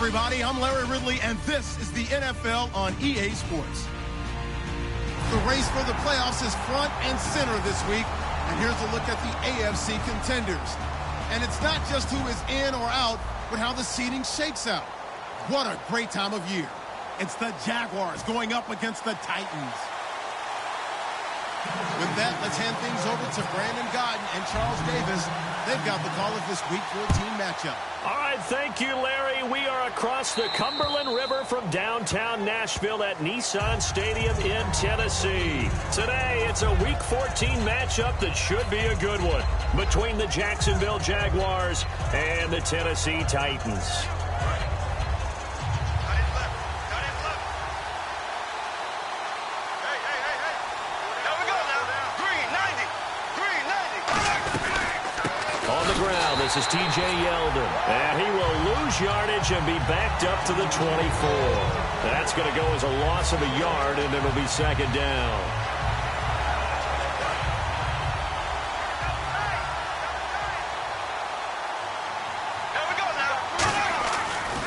everybody. I'm Larry Ridley, and this is the NFL on EA Sports. The race for the playoffs is front and center this week, and here's a look at the AFC contenders. And it's not just who is in or out, but how the seeding shakes out. What a great time of year. It's the Jaguars going up against the Titans. With that, let's hand things over to Brandon Godden and Charles Davis. They've got the call of this Week 14 matchup. All right, thank you, Larry. We are across the Cumberland River from downtown Nashville at Nissan Stadium in Tennessee. Today, it's a Week 14 matchup that should be a good one between the Jacksonville Jaguars and the Tennessee Titans. This is T.J. Yeldon, and he will lose yardage and be backed up to the 24. That's going to go as a loss of a yard, and it'll be second down.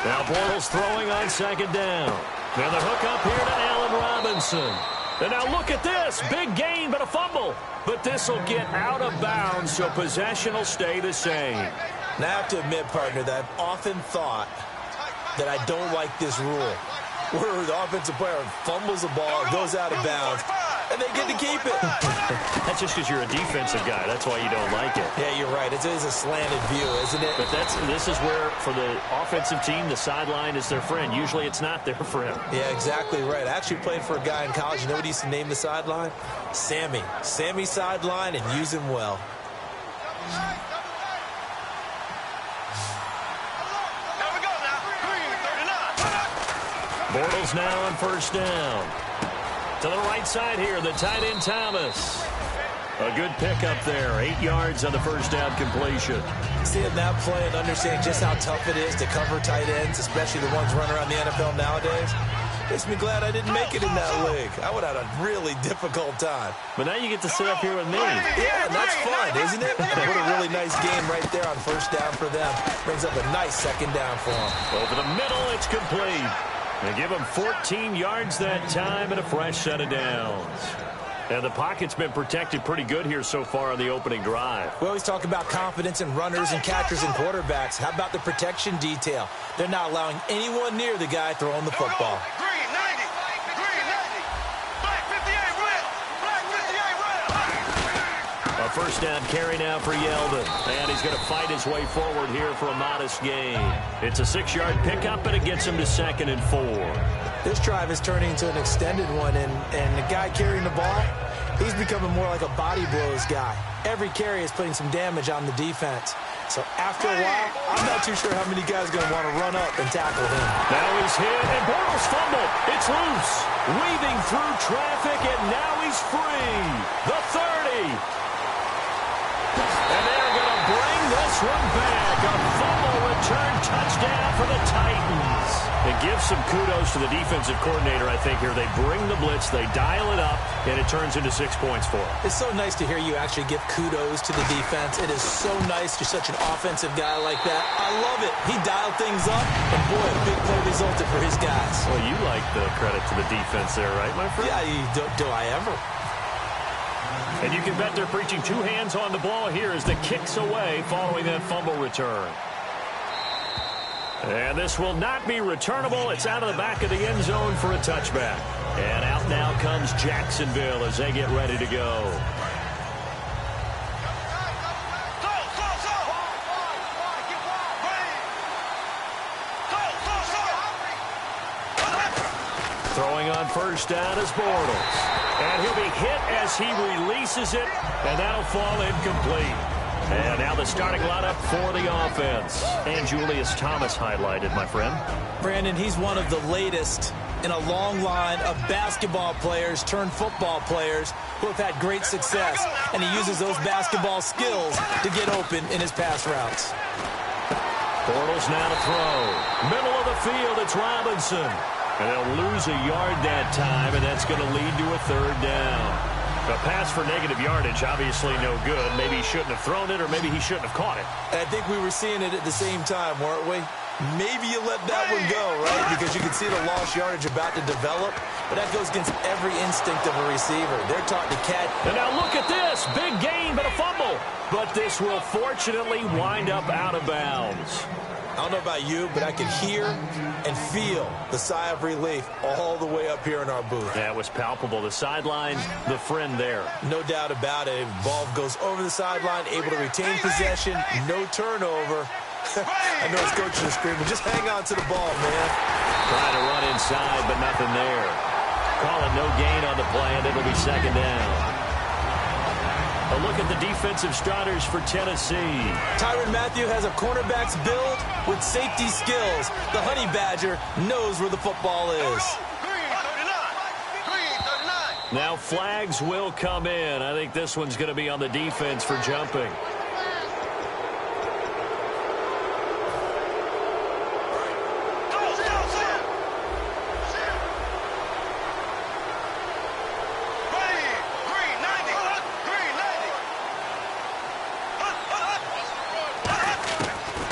Now Bortles throwing on second down. And the hook up here to Allen Robinson. And now look at this. Big gain, but a fumble. But this will get out of bounds, so possession will stay the same. Now, I have to admit, partner, that I've often thought that I don't like this rule, where the offensive player fumbles the ball, goes out of bounds, and they get to keep it. That's just because you're a defensive guy. That's why you don't like it. Yeah, you're right. It is a slanted view, isn't it? But this is where, for the offensive team, the sideline is their friend. Usually it's not their friend. Yeah, exactly right. I actually played for a guy in college. You know what he used to name the sideline? Sammy. Sammy sideline, and use him well. Bortles now on first down. To the right side here, the tight end Thomas. A good pickup there. 8 yards on the first down completion. Seeing that play and understanding just how tough it is to cover tight ends, especially the ones running around the NFL nowadays, makes me glad I didn't make it in that league. I would have had a really difficult time. But now you get to sit up here with me. Yeah, and that's fun, isn't it? What a really nice game right there on first down for them. Brings up a nice second down for them. Over the middle, it's complete. They give him 14 yards that time and a fresh set of downs. And the pocket's been protected pretty good here so far on the opening drive. We always talk about confidence in runners and catchers and quarterbacks. How about the protection detail? They're not allowing anyone near the guy throwing the football. Green 90, green 90, black 58 red, black 58 red. A first down carry now for Yeldon. And he's going to fight his way forward here for a modest gain. It's a 6-yard pickup, and it gets him to 2nd and 4. This drive is turning into an extended one, and the guy carrying the ball, he's becoming more like a body blows guy. Every carry is putting some damage on the defense. So after a while, I'm not too sure how many guys are going to want to run up and tackle him. Now he's hit, and Bortles fumbled. It's loose. Weaving through traffic, and now he's free. The 30. And they're going to bring this one back. A fumble return touchdown for the Titans. It gives some kudos to the defensive coordinator, I think, here. They bring the blitz, they dial it up, and it turns into 6 points for them. It's so nice to hear you actually give kudos to the defense. It is so nice to such an offensive guy like that. I love it. He dialed things up, and boy, a big play resulted for his guys. Well, you like the credit to the defense there, right, my friend? Yeah, do I ever? And you can bet they're preaching 2 hands on the ball here as the kick's away following that fumble return. And this will not be returnable. It's out of the back of the end zone for a touchback. And out now comes Jacksonville as they get ready to go. Throwing on first down is Bortles. And he'll be hit as he releases it, and that'll fall incomplete. And now the starting lineup for the offense. And Julius Thomas highlighted, my friend. Brandon, he's one of the latest in a long line of basketball players turned football players who have had great success. And he uses those basketball skills to get open in his pass routes. Bortles now to throw. Middle of the field, it's Robinson. And they'll lose a yard that time, and that's going to lead to a 3rd down. A pass for negative yardage, obviously no good. Maybe he shouldn't have thrown it, or maybe he shouldn't have caught it. I think we were seeing it at the same time, weren't we? maybe you let that one go, right? Because you can see the lost yardage about to develop, but that goes against every instinct of a receiver. They're taught to catch. And now look at this. Big gain, but a fumble. But this will fortunately wind up out of bounds. I don't know about you, but I can hear and feel the sigh of relief all the way up here in our booth. That was palpable. The sideline, the friend there. No doubt about it. Ball goes over the sideline, able to retain possession, no turnover. I know his coaches are screaming, just hang on to the ball, man. Trying to run inside, but nothing there. Call it no gain on the play, and it'll be second down. A look at the defensive starters for Tennessee. Tyrann Mathieu has a cornerback's build with safety skills. The Honey Badger knows where the football is. Now flags will come in. I think this one's going to be on the defense for jumping.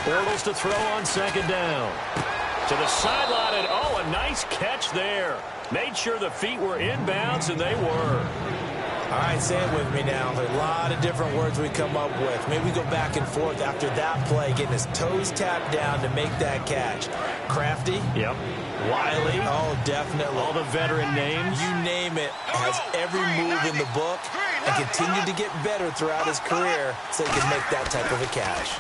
Bortles to throw on second down. To the sideline, and oh, a nice catch there. Made sure the feet were inbounds, and they were. All right, say it with me now. There are a lot of different words we come up with. Maybe we go back and forth after that play, getting his toes tapped down to make that catch. Crafty. Yep. Wiley. Oh, definitely. All the veteran names. You name it. Has every move in the book and continued to get better throughout his career so he can make that type of a catch.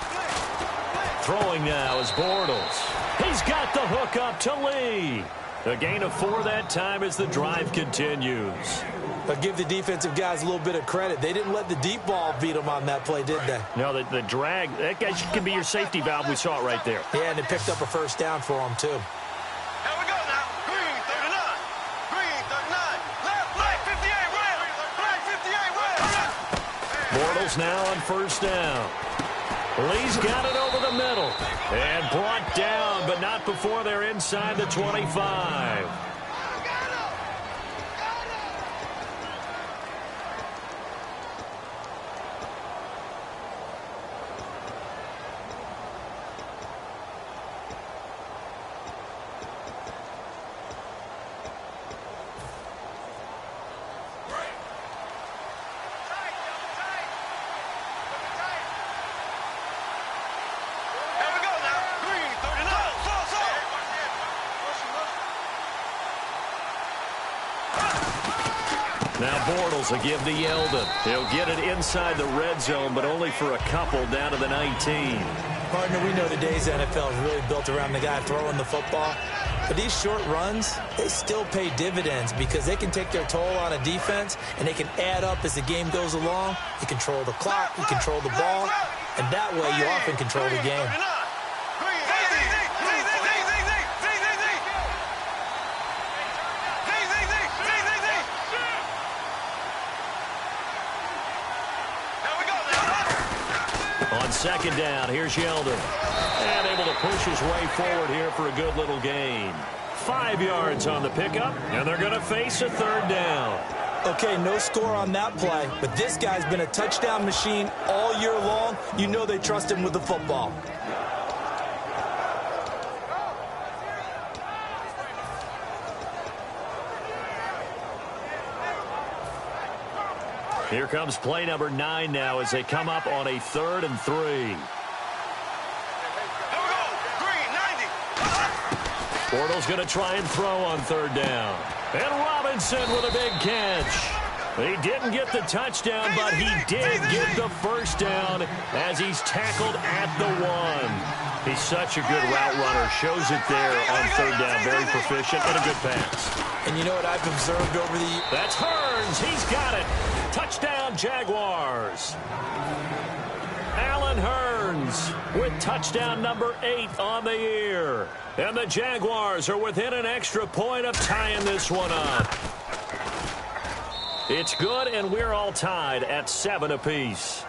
Throwing now is Bortles. He's got the hook up to Lee. A gain of 4 that time as the drive continues. But give the defensive guys a little bit of credit. They didn't let the deep ball beat them on that play, did they? No, the drag, that guy can be your safety valve. We saw it right there. Yeah, and it picked up a first down for them, too. Here we go now. Green 39. Green 39. Left 58 red. Flag 58 red. Bortles now on first down. Lee's got it over the middle. And brought down, but not before they're inside the 25. Now Bortles will give to Yeldon. He'll get it inside the red zone, but only for a couple down to the 19. Partner, we know today's NFL is really built around the guy throwing the football. But these short runs, they still pay dividends because they can take their toll on a defense, and they can add up as the game goes along. You control the clock, you control the ball, and that way you often control the game. On second down, here's Yeldon. And able to push his way forward here for a good little gain. 5 yards on the pickup, and they're going to face a third down. Okay, no score on that play, but this guy's been a touchdown machine all year long. You know they trust him with the football. Here comes play number 9 now as they come up on a 3rd and 3. Bortles going to try and throw on third down. And Robinson with a big catch. He didn't get the touchdown, but he did get the first down as he's tackled at the 1. He's such a good route runner. Shows it there on third down. Very proficient and a good pass. And you know what I've observed over the... That's Hearns. He's got it. Touchdown, Jaguars. Allen Hearns with touchdown number 8 on the year. And the Jaguars are within an extra point of tying this one up. It's good, and we're all tied at 7 apiece.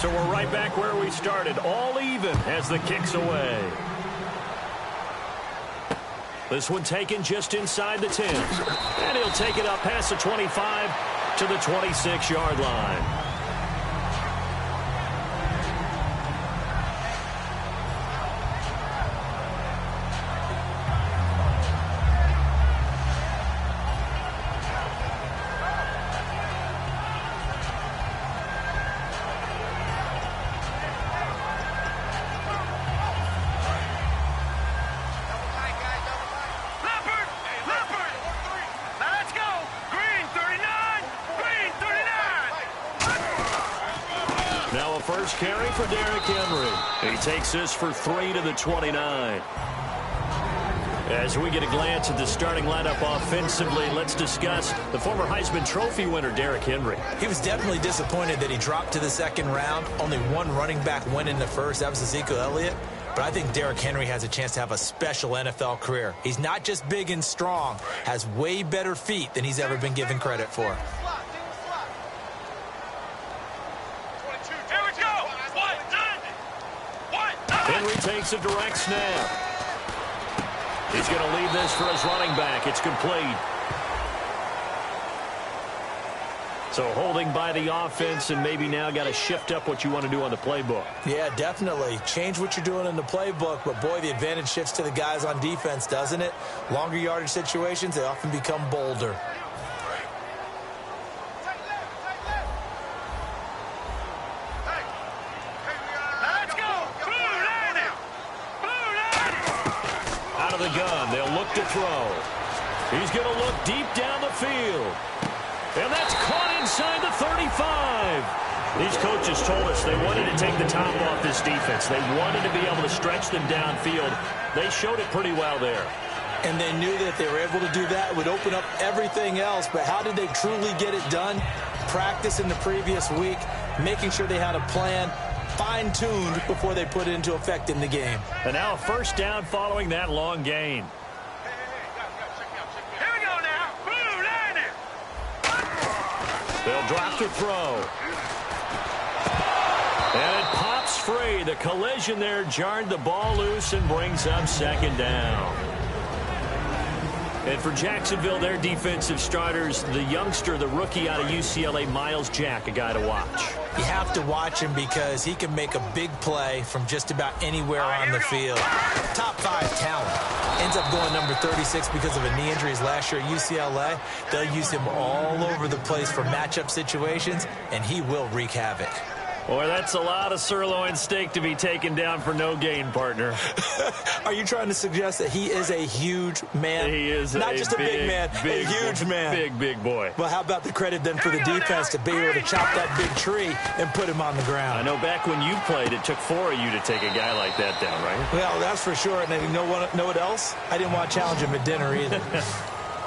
So we're right back where we started, all even as the kick's away. This one taken just inside the 10. And he'll take it up past the 25 to the 26-yard line. First carry for Derrick Henry. He takes this for 3 to the 29. As we get a glance at the starting lineup offensively, let's discuss the former Heisman Trophy winner, Derrick Henry. He was definitely disappointed that he dropped to the second round. Only one running back went in the first. That was Ezekiel Elliott. But I think Derrick Henry has a chance to have a special NFL career. He's not just big and strong, has way better feet than he's ever been given credit for. Henry takes a direct snap. He's going to leave this for his running back. It's complete. So holding by the offense, and maybe now got to shift up what you want to do on the playbook. Yeah, definitely. Change what you're doing in the playbook, but boy, the advantage shifts to the guys on defense, doesn't it? Longer yardage situations, they often become bolder. The gun. They'll look to throw. He's going to look deep down the field. And that's caught inside the 35. These coaches told us they wanted to take the top off this defense. They wanted to be able to stretch them downfield. They showed it pretty well there. And they knew that if they were able to do that, it would open up everything else. But how did they truly get it done? Practice in the previous week, making sure they had a plan, fine-tuned before they put it into effect in the game. And now a first down following that long gain. Here we go now. Blue line it. They'll drop the throw. And it pops free. The collision there jarred the ball loose and brings up second down. And for Jacksonville, their defensive starters, the youngster, the rookie out of UCLA, Miles Jack, a guy to watch. You have to watch him because he can make a big play from just about anywhere on the field. Top 5 talent. Ends up going number 36 because of a knee injury last year at UCLA. They'll use him all over the place for matchup situations, and he will wreak havoc. Boy, that's a lot of sirloin steak to be taken down for no gain, partner. Are you trying to suggest that he is a huge man? He is not just a big man, a huge man. Big boy. Well, how about the credit then for the defense to be able to chop that big tree and put him on the ground? I know back when you played, it took 4 of you to take a guy like that down, right? Well, that's for sure. And then you know what else? I didn't want to challenge him at dinner either.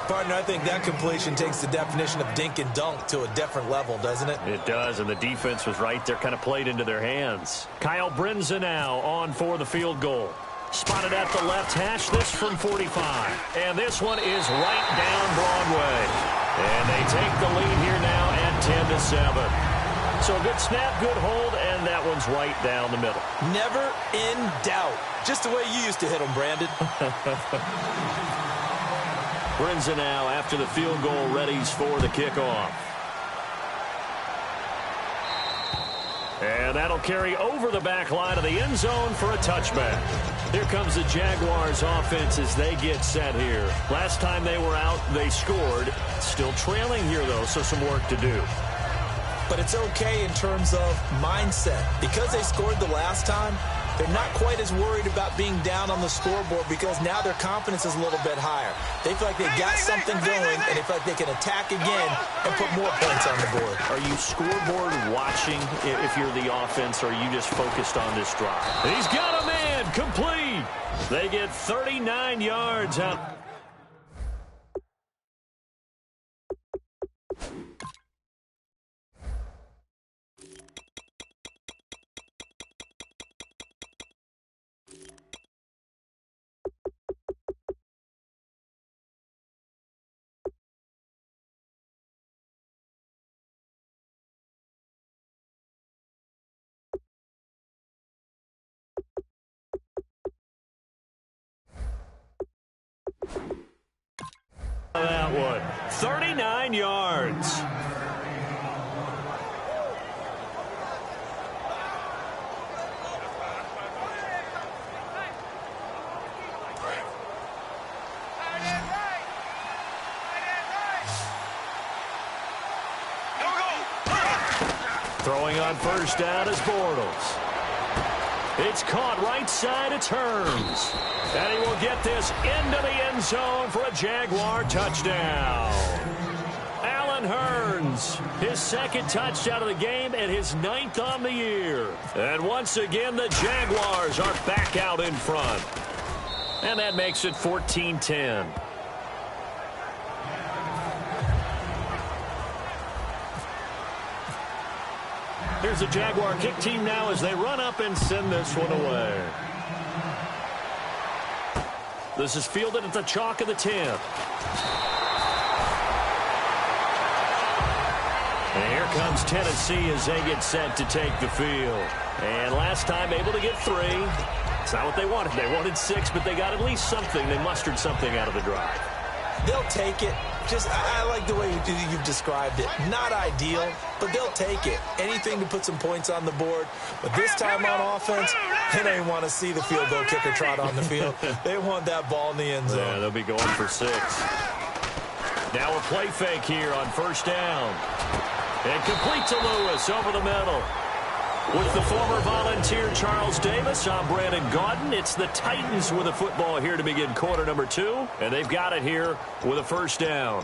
Partner, I think that completion takes the definition of dink and dunk to a different level, doesn't it? It does, and the defense was right there, kind of played into their hands. Kyle Brinza now on for the field goal. Spotted at the left hash, this from 45. And this one is right down Broadway. And they take the lead here now at 10-7. So a good snap, good hold, and that one's right down the middle. Never in doubt. Just the way you used to hit them, Brandon. Brinza now, after the field goal, readies for the kickoff. And that'll carry over the back line of the end zone for a touchback. Here comes the Jaguars offense as they get set here. Last time they were out, they scored. Still trailing here, though, so some work to do. But it's okay in terms of mindset. Because they scored the last time, they're not quite as worried about being down on the scoreboard because now their confidence is a little bit higher. They feel like they've got something going, and they feel like they can attack again and put more points on the board. Are you scoreboard watching if you're the offense, or are you just focused on this drive? He's got a man, complete. They get 39 yards out. that one. 39 yards. Throwing on first down is Bortles. It's caught right side. It's Hearns. And he will get this into the end zone for a Jaguar touchdown. Allen Hearns, his second touchdown of the game and his 9th on the year. And once again, the Jaguars are back out in front. And that makes it 14-10. Here's the Jaguar kick team now as they run up and send this one away. This is fielded at the chalk of the 10. And here comes Tennessee as they get set to take the field. And last time able to get 3. It's not what they wanted. They wanted 6, but they got at least something. They mustered something out of the drive. They'll take it. I like the way you've described it. Not ideal, but they'll take it. Anything to put some points on the board. But this time on offense, they don't even want to see the field goal kicker trot on the field. They want that ball in the end zone. Yeah, they'll be going for 6. Now a play fake here on first down. And complete to Lewis over the middle. With the former Volunteer Charles Davis, I'm Brandon Gaudin. It's the Titans with a football here to begin quarter number 2. And they've got it here with a first down.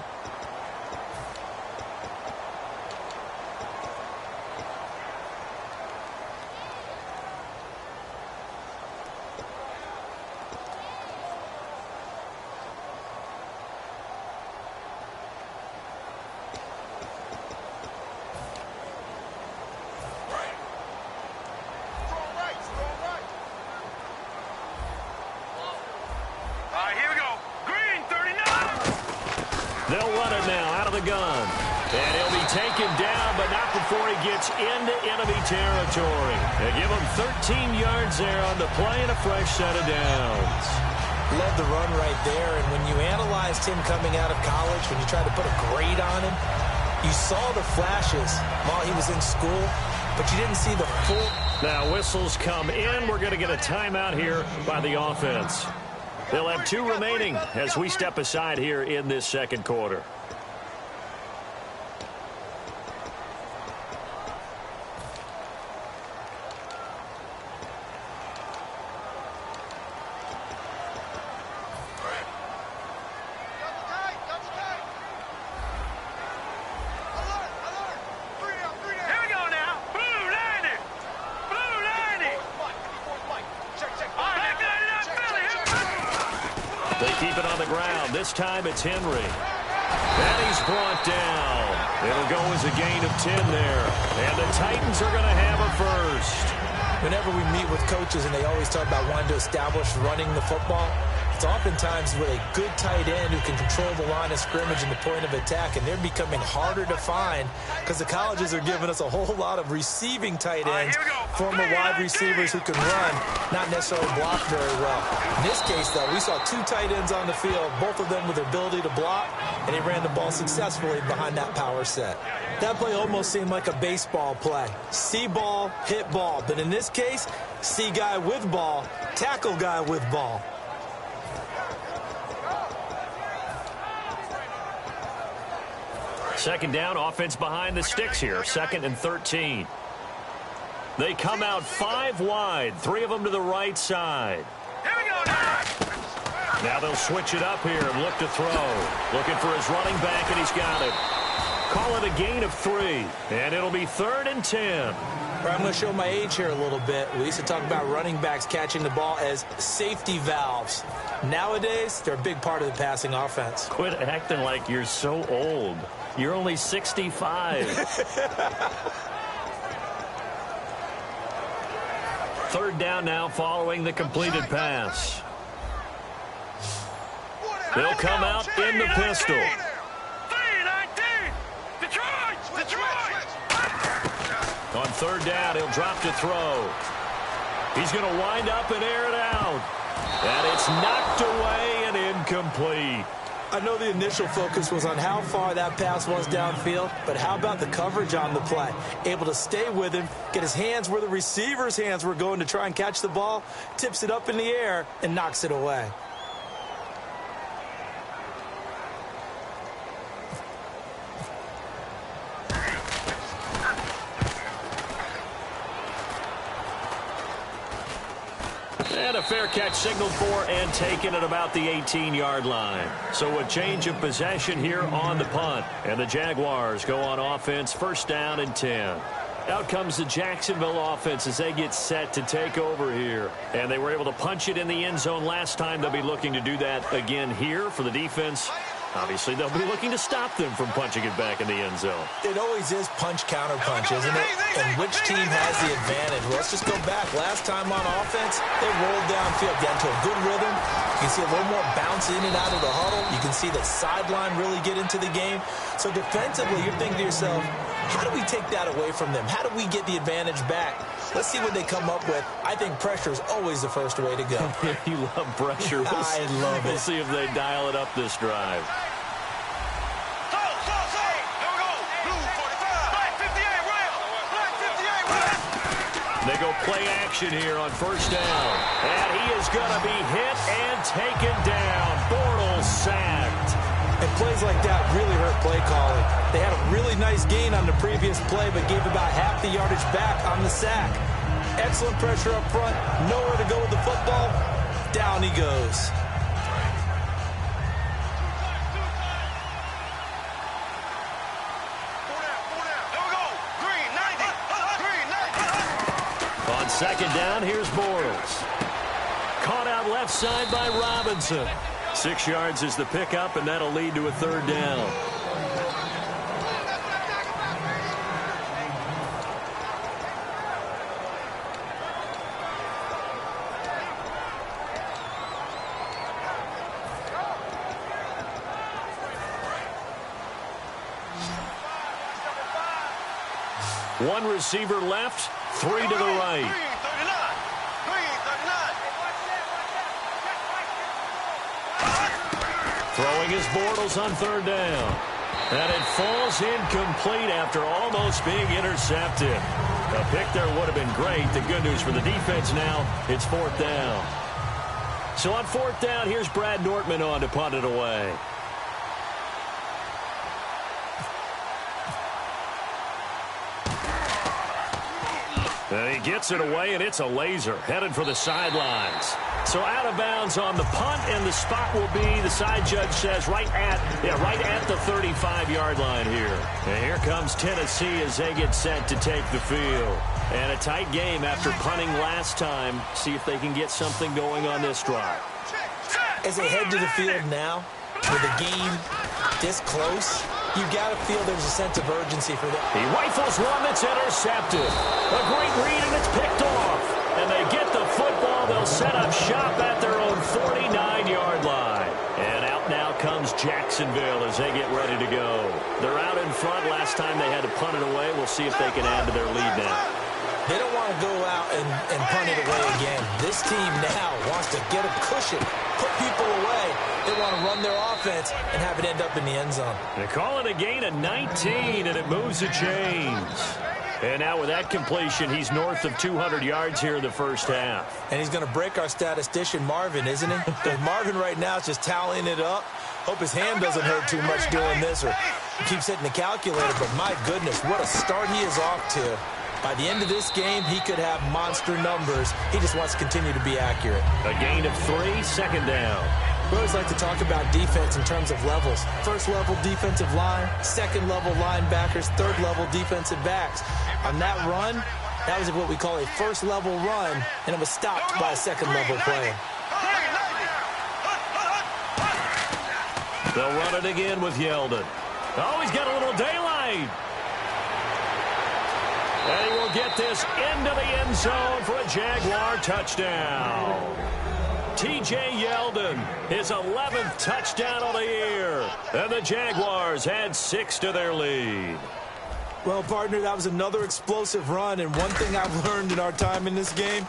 They'll run it now out of the gun. And he'll be taken down, but not before he gets into enemy territory. They give him 13 yards there on the play and a fresh set of downs. Love the run right there. And when you analyzed him coming out of college, when you tried to put a grade on him, you saw the flashes while he was in school, but you didn't see the full. Now whistles come in. We're going to get a timeout here by the offense. They'll have 2 remaining as we step aside here in this second quarter. They keep it on the ground. This time it's Henry. And he's brought down. It'll go as a gain of 10 there. And the Titans are going to have a first. Whenever we meet with coaches and they always talk about wanting to establish running the football, it's oftentimes with a good tight end who can control the line of scrimmage and the point of attack, and they're becoming harder to find because the colleges are giving us a whole lot of receiving tight ends, former wide receivers who can run, not necessarily block very well. In this case, though, we saw 2 tight ends on the field, both of them with the ability to block, and they ran the ball successfully behind that power set. That play almost seemed like a baseball play. See ball, hit ball. But in this case, see guy with ball, tackle guy with ball. Second down, offense behind the sticks here. 2nd and 13. They come out 5 wide, 3 of them to the right side. Here we go now. Now they'll switch it up here and look to throw. Looking for his running back, and he's got it. Call it a gain of 3, and it'll be 3rd and 10. I'm going to show my age here a little bit. We used to talk about running backs catching the ball as safety valves. Nowadays, they're a big part of the passing offense. Quit acting like you're so old. You're only 65. 3rd down now following the completed pass. They'll come out in the pistol. 3-19. Detroit. On 3rd down, he'll drop to throw. He's going to wind up and air it out. And it's knocked away and incomplete. I know the initial focus was on how far that pass was downfield, but how about the coverage on the play? Able to stay with him, get his hands where the receiver's hands were going to try and catch the ball, tips it up in the air, and knocks it away. And a fair catch signaled for and taken at about the 18-yard line. So a change of possession here on the punt. And the Jaguars go on offense, first down and 10. Out comes the Jacksonville offense as they get set to take over here. And they were able to punch it in the end zone last time. They'll be looking to do that again here for the defense. Obviously, they'll be looking to stop them from punching it back in the end zone. It always is punch-counter-punch, isn't it? And which team has the advantage? Well, let's just go back. Last time on offense, they rolled downfield, got into a good rhythm. You can see a little more bounce in and out of the huddle. You can see the sideline really get into the game. So defensively, you're thinking to yourself, how do we take that away from them? How do we get the advantage back? Let's see what they come up with. I think pressure is always the first way to go. You love pressure. I love it. We'll see if they dial it up this drive. They go play action here on first down. And he is going to be hit and taken down. Bortles sacked. And plays like that really hurt play calling. They had a really nice gain on the previous play, but gave about half the yardage back on the sack. Excellent pressure up front. Nowhere to go with the football. Down he goes. On second down, here's Bortles. Caught out left side by Robinson. 6 yards is the pickup, and that'll lead to a third down. One receiver left, 3 to the right. Throwing his Bortles on third down. And it falls incomplete after almost being intercepted. A pick there would have been great. The good news for the defense now, it's fourth down. So on fourth down, here's Brad Nortman on to punt it away. And he gets it away, and it's a laser headed for the sidelines. So out of bounds on the punt, and the spot will be, the side judge says, right at the 35-yard line here. And here comes Tennessee as they get set to take the field. And a tight game after punting last time. See if they can get something going on this drive. As they head to the field now, with the game this close, you got to feel there's a sense of urgency for them. He rifles one that's intercepted. A great read, and it's picked off. And they get the football. They'll set up shop at their own 49-yard line. And out now comes Jacksonville as they get ready to go. They're out in front. Last time they had to punt it away. We'll see if they can add to their lead now. They don't want to go out and punt it away again. This team now wants to get a cushion, put people away. They want to run their offense and have it end up in the end zone. They call it a gain of 19, and it moves the chains. And now with that completion, he's north of 200 yards here in the first half. And he's going to break our statistician, Marvin, isn't he? Because Marvin right now is just tallying it up. Hope his hand doesn't hurt too much doing this, or he keeps hitting the calculator. But my goodness, what a start he is off to. By the end of this game, he could have monster numbers. He just wants to continue to be accurate. A gain of 3, second down. We always like to talk about defense in terms of levels. First-level defensive line, second-level linebackers, third-level defensive backs. On that run, that was what we call a first-level run, and it was stopped by a second-level play. They'll run it again with Yeldon. Oh, he's got a little daylight. And he will get this into the end zone for a Jaguar touchdown. T.J. Yeldon, his 11th touchdown of the year. And the Jaguars add 6 to their lead. Well, partner, that was another explosive run. And one thing I've learned in our time in this game,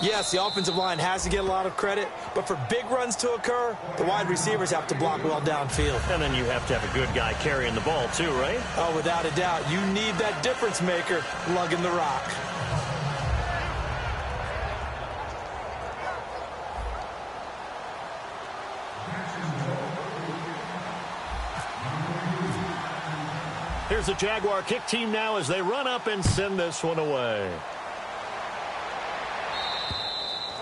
Yes, the offensive line has to get a lot of credit, but for big runs to occur, the wide receivers have to block well downfield. And then you have to have a good guy carrying the ball too, right? Oh, without a doubt. You need that difference maker lugging the rock. Here's the Jaguar kick team now as they run up and send this one away.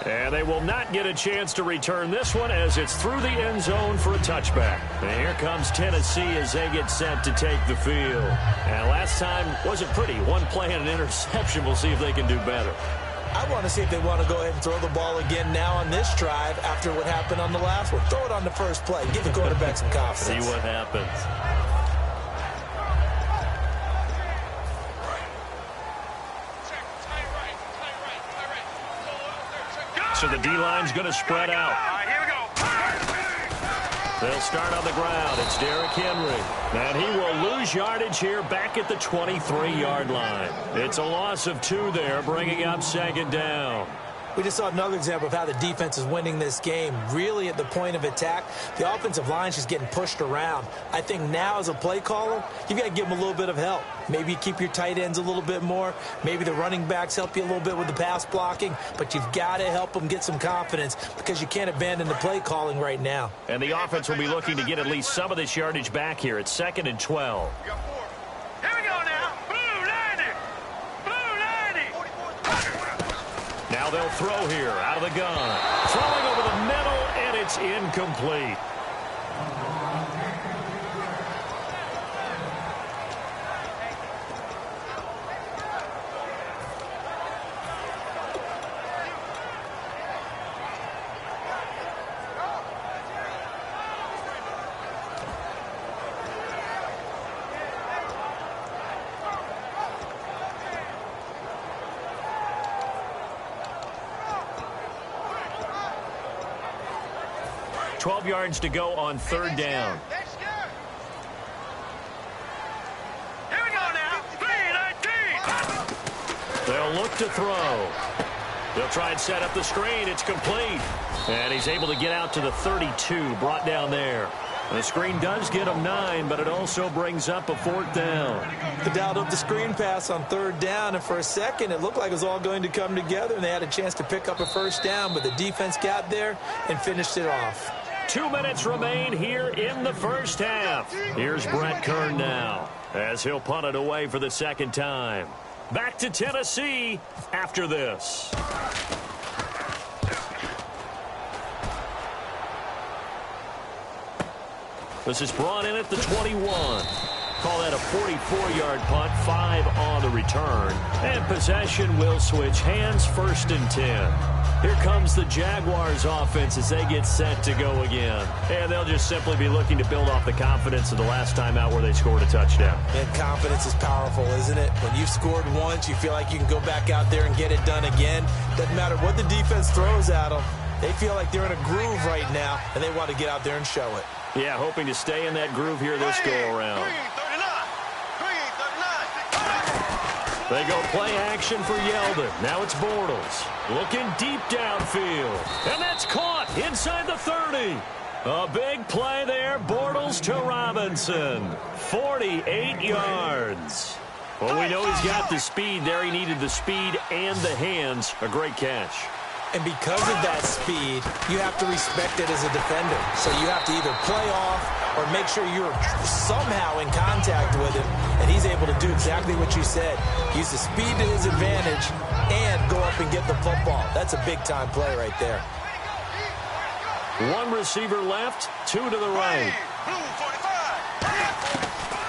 And they will not get a chance to return this one as it's through the end zone for a touchback. And here comes Tennessee as they get set to take the field. And last time wasn't pretty. One play and an interception. We'll see if they can do better. I want to see if they want to go ahead and throw the ball again now on this drive after what happened on the last one. Throw it on the first play. Give the quarterback some confidence. See what happens. So the D-line's going to spread out. All right, here we go. They'll start on the ground. It's Derrick Henry. And he will lose yardage here back at the 23-yard line. It's a loss of 2 there, bringing up second down. We just saw another example of how the defense is winning this game. Really at the point of attack, the offensive line's just getting pushed around. I think now as a play caller, you've got to give them a little bit of help. Maybe you keep your tight ends a little bit more. Maybe the running backs help you a little bit with the pass blocking. But you've got to help them get some confidence because you can't abandon the play calling right now. And the offense will be looking to get at least some of this yardage back here. It's 2nd and 12. We got 4. Here we go now. Blue 90. Blue 90. Now they'll throw here out of the gun. Throwing over the middle, and it's incomplete. Yards to go on 3rd down. Here we go now. 3-19. They'll look to throw. They'll try and set up the screen. It's complete. And he's able to get out to the 32, brought down there. The screen does get him 9, but it also brings up a 4th down. They dialed up the screen pass on 3rd down, and for a second it looked like it was all going to come together, and they had a chance to pick up a 1st down, but the defense got there and finished it off. 2 minutes remain here in the first half. Here's Brett Kern now as he'll punt it away for the 2nd time. Back to Tennessee after this. This is brought in at the 21. Call that a 44-yard punt, 5 on the return. And possession will switch hands, 1st and 10. Here comes the Jaguars offense as they get set to go again. And they'll just simply be looking to build off the confidence of the last time out where they scored a touchdown. And confidence is powerful, isn't it? When you've scored once, you feel like you can go back out there and get it done again. Doesn't matter what the defense throws at them. They feel like they're in a groove right now, and they want to get out there and show it. Yeah, hoping to stay in that groove here this go-around. They go play action for Yeldon. Now it's Bortles. Looking deep downfield. And that's caught inside the 30. A big play there. Bortles to Robinson. 48 yards. Well, we know he's got the speed there. He needed the speed and the hands. A great catch. And because of that speed, you have to respect it as a defender. So you have to either play off or make sure you're somehow in contact with him. And he's able to do exactly what you said. Use the speed to his advantage and go up and get the football. That's a big-time play right there. 1 receiver left, 2 to the right.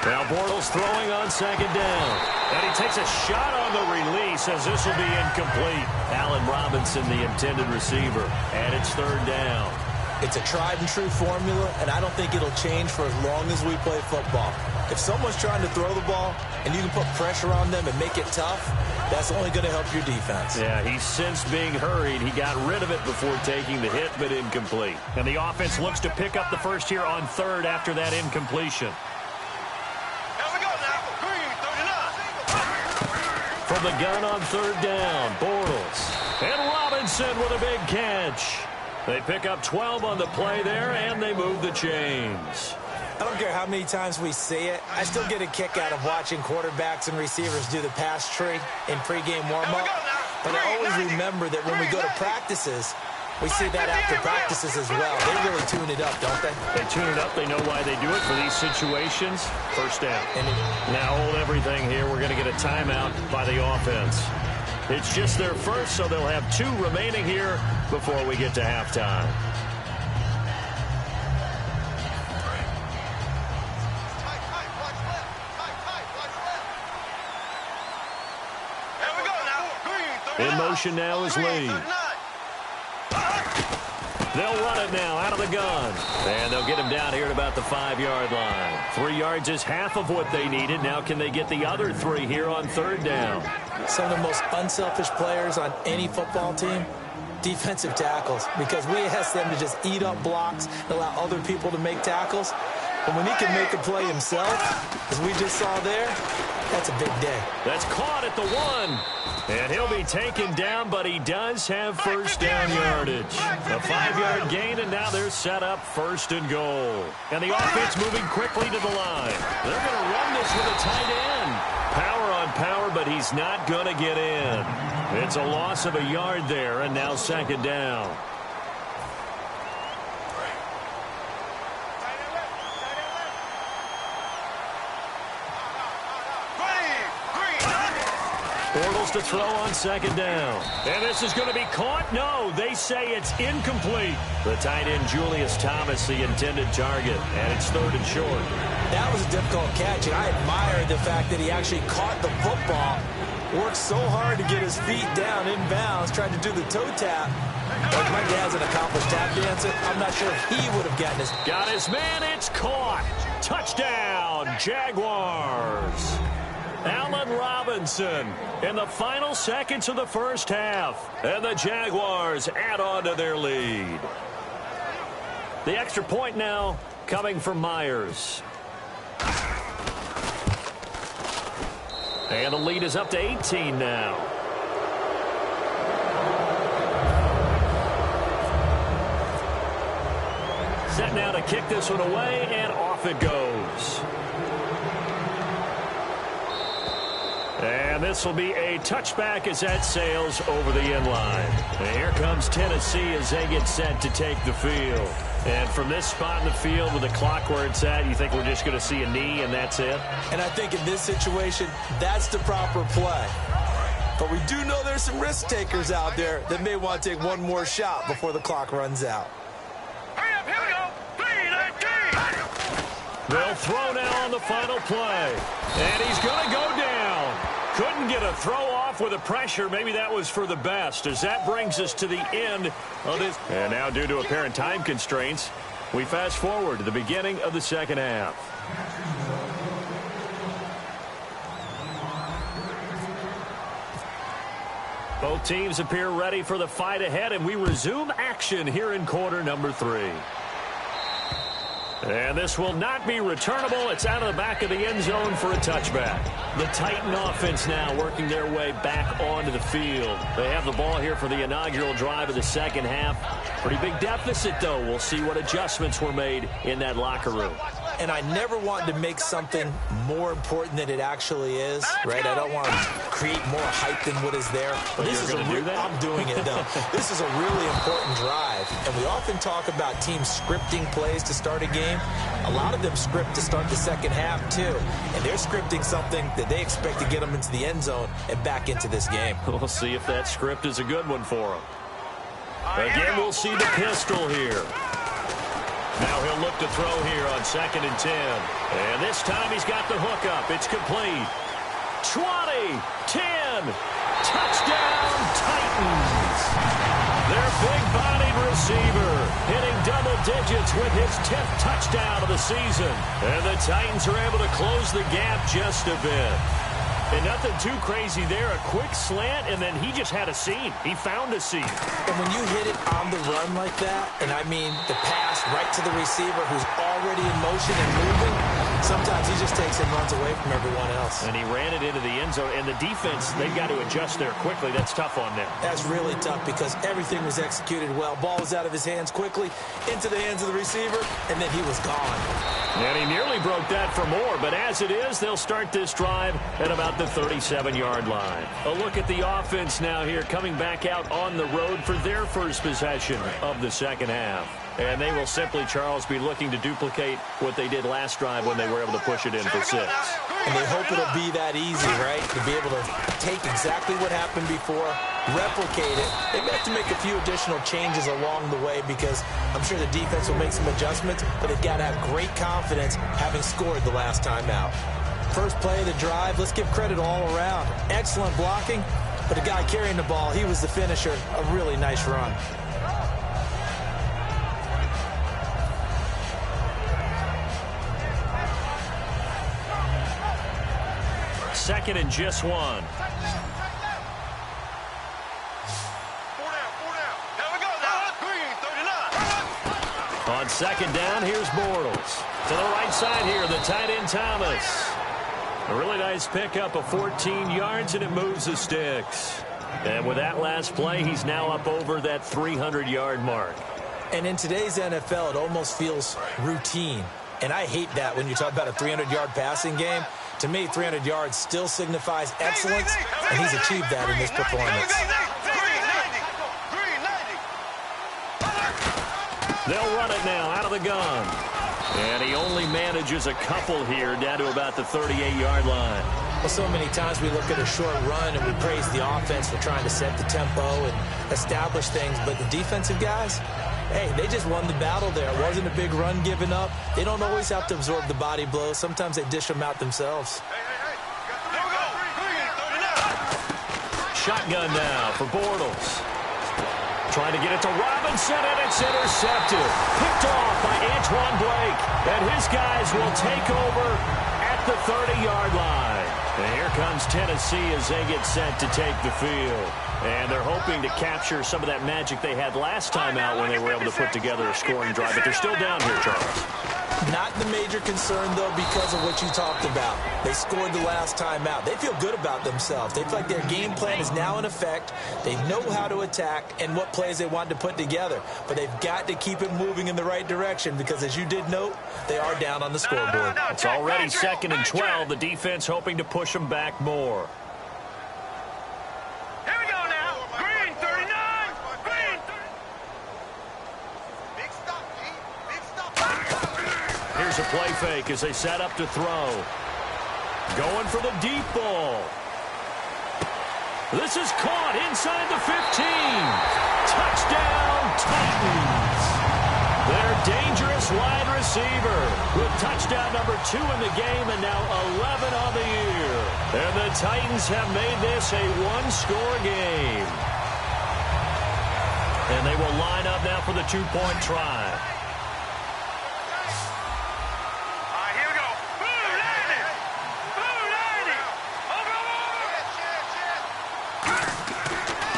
Now Bortles throwing on 2nd down. And he takes a shot on the release as this will be incomplete. Allen Robinson, the intended receiver. And it's 3rd down. It's a tried-and-true formula, and I don't think it'll change for as long as we play football. If someone's trying to throw the ball and you can put pressure on them and make it tough, that's only going to help your defense. Yeah, he's since being hurried. He got rid of it before taking the hit, but incomplete. And the offense looks to pick up the first here on 3rd after that incompletion. From the gun on 3rd down, Bortles. And Robinson Robinson with a big catch. They pick up 12 on the play there, and they move the chains. I don't care how many times we see it. I still get a kick out of watching quarterbacks and receivers do the pass tree in pregame warm-up. But I always remember that when we go to practices, we see that after practices as well. They really tune it up, don't they? They tune it up. They know why they do it for these situations. First down. Now hold everything here. We're going to get a timeout by the offense. It's just their first, so they'll have 2 remaining here before we get to halftime. In motion now is Lee. They'll run it now out of the gun. And they'll get him down here at about the 5-yard line. 3 yards is half of what they needed. Now can they get the other 3 here on 3rd down? Some of the most unselfish players on any football team, defensive tackles, because we ask them to just eat up blocks and allow other people to make tackles. But when he can make a play himself, as we just saw there, that's a big day. That's caught at the 1. And he'll be taken down, but he does have first down yardage. A 5-yard gain, and now they're set up 1st and goal. And the offense moving quickly to the line. They're going to run this with a tight end. Power on power, but he's not going to get in. It's a loss of a yard there, and now 2nd down. Bortles to throw on 2nd down. And this is going to be caught. No, they say it's incomplete. The tight end, Julius Thomas, the intended target. And it's 3rd and short. That was a difficult catch, and I admire the fact that he actually caught the football, worked so hard to get his feet down inbounds, tried to do the toe tap. Like my dad's an accomplished tap dancer, I'm not sure if he would have gotten his... Got his man, it's caught. Touchdown, Jaguars. Allen Robinson in the final seconds of the first half. And the Jaguars add on to their lead. The extra point now coming from Myers. And the lead is up to 18 now. Set now to kick this one away, and off it goes. And this will be a touchback as that sails over the end line. And here comes Tennessee as they get set to take the field. And from this spot in the field with the clock where it's at, you think we're just going to see a knee and that's it? And I think in this situation, that's the proper play. But we do know there's some risk takers out there that may want to take one more shot before the clock runs out. Hurry up, here we go. 3-19. They'll throw now on the final play. And he's going to go down. Couldn't get a throw off with the pressure. Maybe that was for the best, as that brings us to the end of this. And now, due to apparent time constraints, we fast forward to the beginning of the 2nd half. Both teams appear ready for the fight ahead, and we resume action here in quarter number 3. And this will not be returnable. It's out of the back of the end zone for a touchback. The Titan offense now working their way back onto the field. They have the ball here for the inaugural drive of the 2nd half. Pretty big deficit, though. We'll see what adjustments were made in that locker room. And I never want to make something more important than it actually is, right? I don't want to create more hype than what is there. But this is I'm doing it, though. This is a really important drive. And we often talk about teams scripting plays to start a game. A lot of them script to start the 2nd half, too. And they're scripting something that they expect to get them into the end zone and back into this game. We'll see if that script is a good one for them. Again, we'll see the pistol here. Now he'll look to throw here on 2nd and 10. And this time he's got the hook up. It's complete. 20, 10, touchdown Titans. Their big-bodied receiver hitting double digits with his 10th touchdown of the season. And the Titans are able to close the gap just a bit. And nothing too crazy there. A quick slant, and then he just had a seam. He found a seam. And when you hit it on the run like that, and I mean the pass right to the receiver who's already in motion and moving, Sometimes he just takes and runs away from everyone else. And he ran it into the end zone. And the defense, they've got to adjust there quickly. That's tough on them. That's really tough because everything was executed well. Ball was out of his hands quickly, into the hands of the receiver, and then he was gone. And he nearly broke that for more, but as it is, they'll start this drive at about the 37-yard line. A look at the offense now here, coming back out on the road for their first possession of the second half. And they will simply, Charles, be looking to duplicate what they did last drive when they were able to push it in for 6. And they hope it'll be that easy, right? To be able to take exactly what happened before, replicate it. They may have to make a few additional changes along the way because I'm sure the defense will make some adjustments, but they've got to have great confidence having scored the last time out. First play of the drive, let's give credit all around. Excellent blocking, but the guy carrying the ball, he was the finisher. A really nice run. Second and just 1. 4 down. There we go now. Green, 39. On second down, here's Bortles. To the right side here, the tight end Thomas. A really nice pickup of 14 yards, and it moves the sticks. And with that last play, he's now up over that 300-yard mark. And in today's NFL, it almost feels routine. And I hate that when you talk about a 300-yard passing game. To me, 300 yards still signifies excellence, and he's achieved that in this performance. They'll run it now out of the gun. And he only manages a couple here down to about the 38-yard line. Well, so many times we look at a short run and we praise the offense for trying to set the tempo and establish things, but the defensive guys, hey, they just won the battle there. It wasn't a big run given up. They don't always have to absorb the body blows. Sometimes they dish them out themselves. Shotgun now for Bortles. Trying to get it to Robinson, and it's intercepted. Picked off by Antoine Blake. And his guys will take over at the 30-yard line. And here comes Tennessee as they get set to take the field. And they're hoping to capture some of that magic they had last time out when they were able to put together a scoring drive. But they're still down here, Charles. Not the major concern, though, because of what you talked about. They scored the last time out. They feel good about themselves. They feel like their game plan is now in effect. They know how to attack and what plays they want to put together. But they've got to keep it moving in the right direction because, as you did note, they are down on the scoreboard. It's already second and 12. The defense hoping to push them back more. Here's a play fake as they set up to throw. Going for the deep ball. This is caught inside the 15. Touchdown, Titans. Their dangerous wide receiver with touchdown number 2 in the game and now 11 on the year. And the Titans have made this a one-score game. And they will line up now for the two-point try.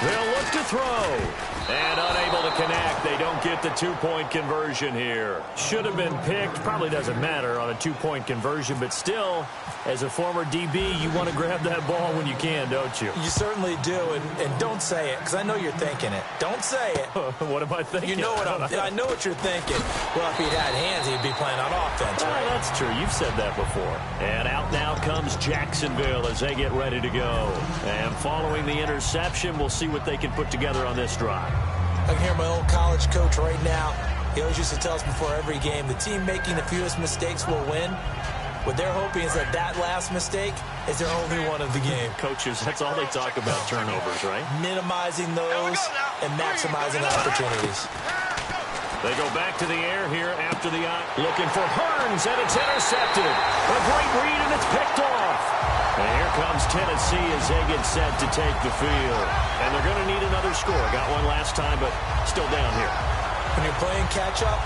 They'll look to throw. And unable to connect. They don't get the two-point conversion here. Should have been picked. Probably doesn't matter on a two-point conversion. But still, as a former DB, you want to grab that ball when you can, don't you? You certainly do. And don't say it, because I know you're thinking it. Don't say it. What am I thinking? You know what I know what you're thinking. Well, if he'd had hands, he'd be playing on offense, right? That's true. You've said that before. And out now comes Jacksonville as they get ready to go. And following the interception, we'll see what they can put together on this drive. I can hear my old college coach right now. He always used to tell us before every game, the team making the fewest mistakes will win. What they're hoping is that last mistake is their only one of the game. Coaches, that's all they talk about, turnovers, right? Minimizing those and maximizing opportunities. They go back to the air here after the eye. Looking for Hearns, and it's intercepted. A great read, and it's picked off. And here comes Tennessee as they get set to take the field. And they're going to need another score. Got one last time, but still down here. When you're playing catch-up,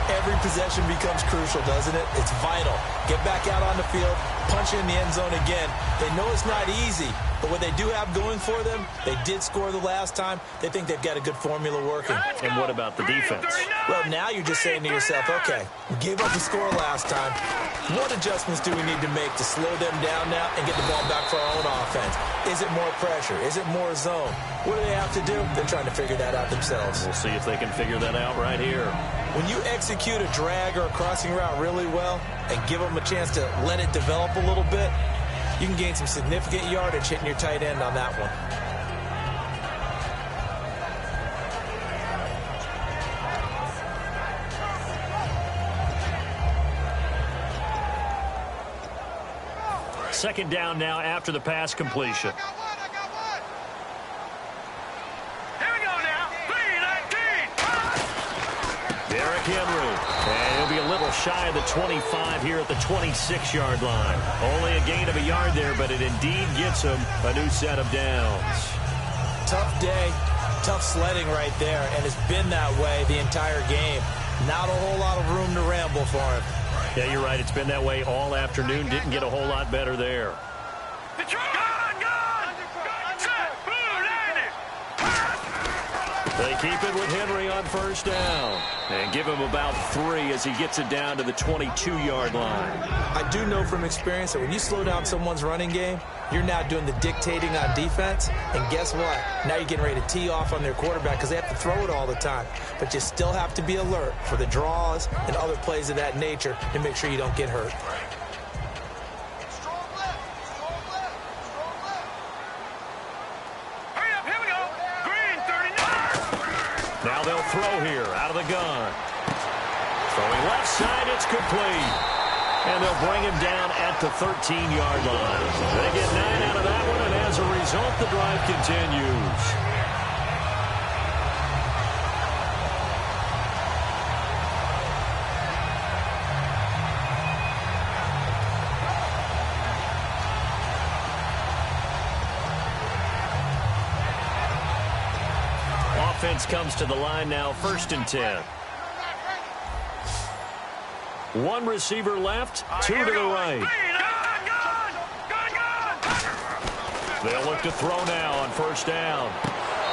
every possession becomes crucial, doesn't it? It's vital. Get back out on the field, punch in the end zone again. They know it's not easy, but what they do have going for them, they did score the last time. They think they've got a good formula working. And what about the defense? Well, now you're just saying to yourself, okay, we gave up the score last time. What adjustments do we need to make to slow them down now and get the ball back for our own offense? Is it more pressure? Is it more zone? What do they have to do? They're trying to figure that out themselves. We'll see if they can figure that out right here. When you execute a drag or a crossing route really well and give them a chance to let it develop a little bit, you can gain some significant yardage hitting your tight end on that one. Second down now after the pass completion. Here we go now. 3-19. Derrick Henry. And he'll be a little shy of the 25 here at the 26-yard line. Only a gain of a yard there, but it indeed gets him a new set of downs. Tough day, tough sledding right there, and it's been that way the entire game. Not a whole lot of room to ramble for him. Yeah, you're right. It's been that way all afternoon. Didn't get a whole lot better there. They keep it with Henry on first down. And give him about 3 as he gets it down to the 22-yard line. I do know from experience that when you slow down someone's running game, you're now doing the dictating on defense. And guess what? Now you're getting ready to tee off on their quarterback because they have to throw it all the time. But you still have to be alert for the draws and other plays of that nature to make sure you don't get hurt. Now they'll throw here out of the gun. Throwing left side, it's complete. And they'll bring him down at the 13-yard line. They get 9 out of that one, and as a result, the drive continues. Offense comes to the line now, 1st and 10. One receiver left, 2 to the right. They'll look to throw now on first down.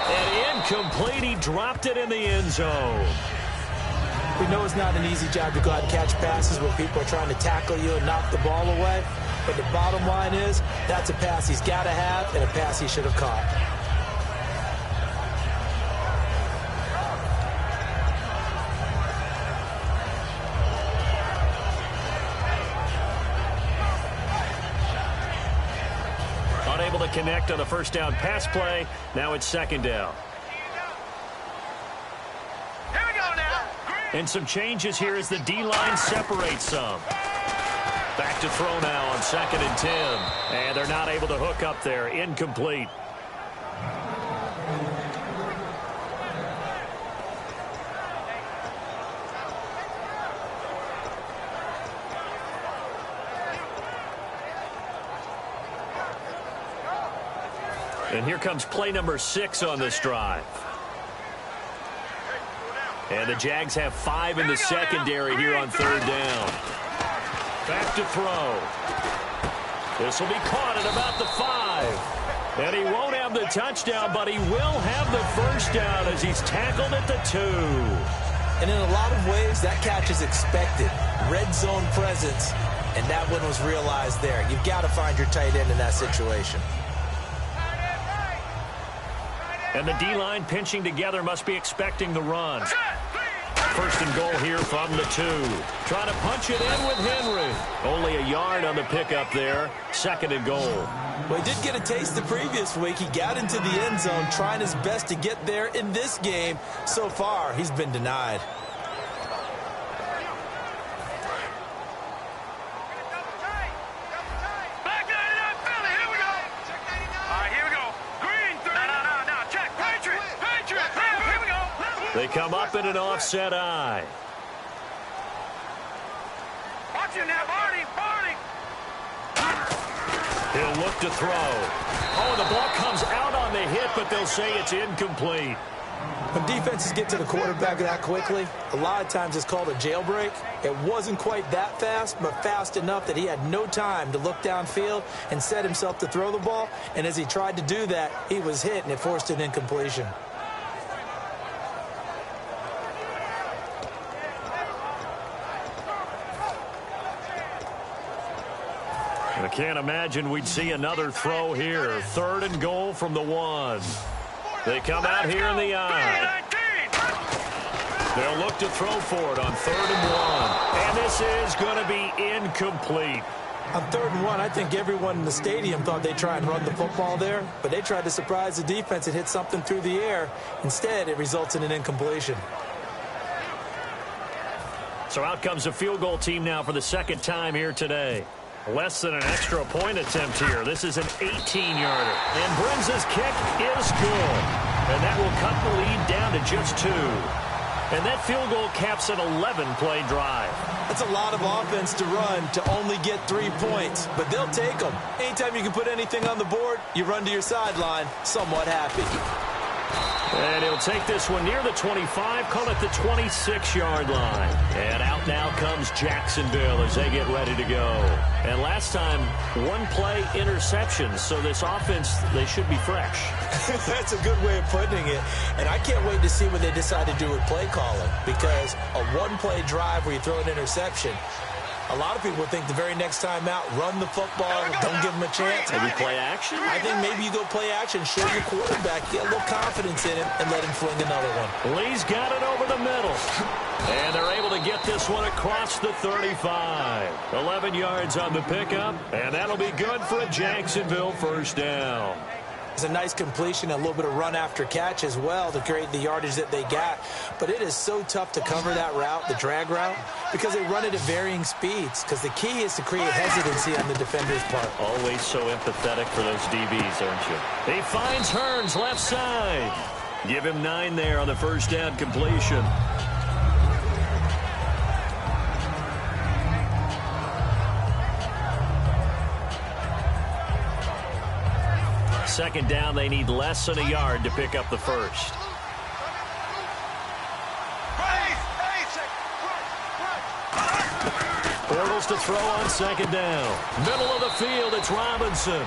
And incomplete, he dropped it in the end zone. We know it's not an easy job to go out and catch passes when people are trying to tackle you and knock the ball away. But the bottom line is, that's a pass he's got to have and a pass he should have caught. Unable to connect on the first down pass play. Now it's 2nd down. Here we go now. And some changes here as the D-line separates some. Back to throw now on 2nd and 10. And they're not able to hook up there. Incomplete. And here comes play number 6 on this drive. And the Jags have 5 in the secondary here on 3rd down. Back to throw. This will be caught at about the 5. And he won't have the touchdown, but he will have the first down as he's tackled at the 2. And in a lot of ways, that catch is expected. Red zone presence, and that one was realized there. You've got to find your tight end in that situation. And the D-line pinching together must be expecting the run. 1st and goal here from the 2. Trying to punch it in with Henry. Only a yard on the pickup there. 2nd and goal. Well, he did get a taste the previous week. He got into the end zone trying his best to get there in this game. So far, he's been denied. They come up in an offset eye. Watch him now, Barney. He'll look to throw. Oh, the ball comes out on the hit, but they'll say it's incomplete. When defenses get to the quarterback that quickly, a lot of times it's called a jailbreak. It wasn't quite that fast, but fast enough that he had no time to look downfield and set himself to throw the ball. And as he tried to do that, he was hit, and it forced an incompletion. I can't imagine we'd see another throw here. 3rd and goal from the 1. They come out here in the I. They'll look to throw for it on 3rd and 1. And this is going to be incomplete. On 3rd and 1, I think everyone in the stadium thought they'd try and run the football there, but they tried to surprise the defense and hit something through the air. Instead, it results in an incompletion. So out comes a field goal team now for the 2nd time here today. Less than an extra point attempt here. This is an 18-yarder. And Brenza's kick is good. And that will cut the lead down to just 2. And that field goal caps an 11-play drive. That's a lot of offense to run to only get 3 points, but they'll take them. Anytime you can put anything on the board, you run to your sideline somewhat happy. And he'll take this one near the 25, call it the 26-yard line. And out now comes Jacksonville as they get ready to go. And last time, 1-play interception, so this offense, they should be fresh. That's a good way of putting it. And I can't wait to see what they decide to do with play calling, because a 1-play drive where you throw an interception, a lot of people think the very next time out, run the football, don't give them a chance. Maybe play action? I think maybe you go play action, show your quarterback, get a little confidence in him, and let him fling another one. Lee's got it over the middle. And they're able to get this one across the 35. 11 yards on the pickup, and that'll be good for a Jacksonville 1st down. It's a nice completion, a little bit of run after catch as well to create the yardage that they got. But it is so tough to cover that route, the drag route, because they run it at varying speeds. Because the key is to create hesitancy on the defender's part. Always so empathetic for those DBs, aren't you? He finds Hearns left side. Give him 9 there on the 1st down completion. Second down, they need less than a yard to pick up the 1st. Bortles to throw on 2nd down. Middle of the field, it's Robinson.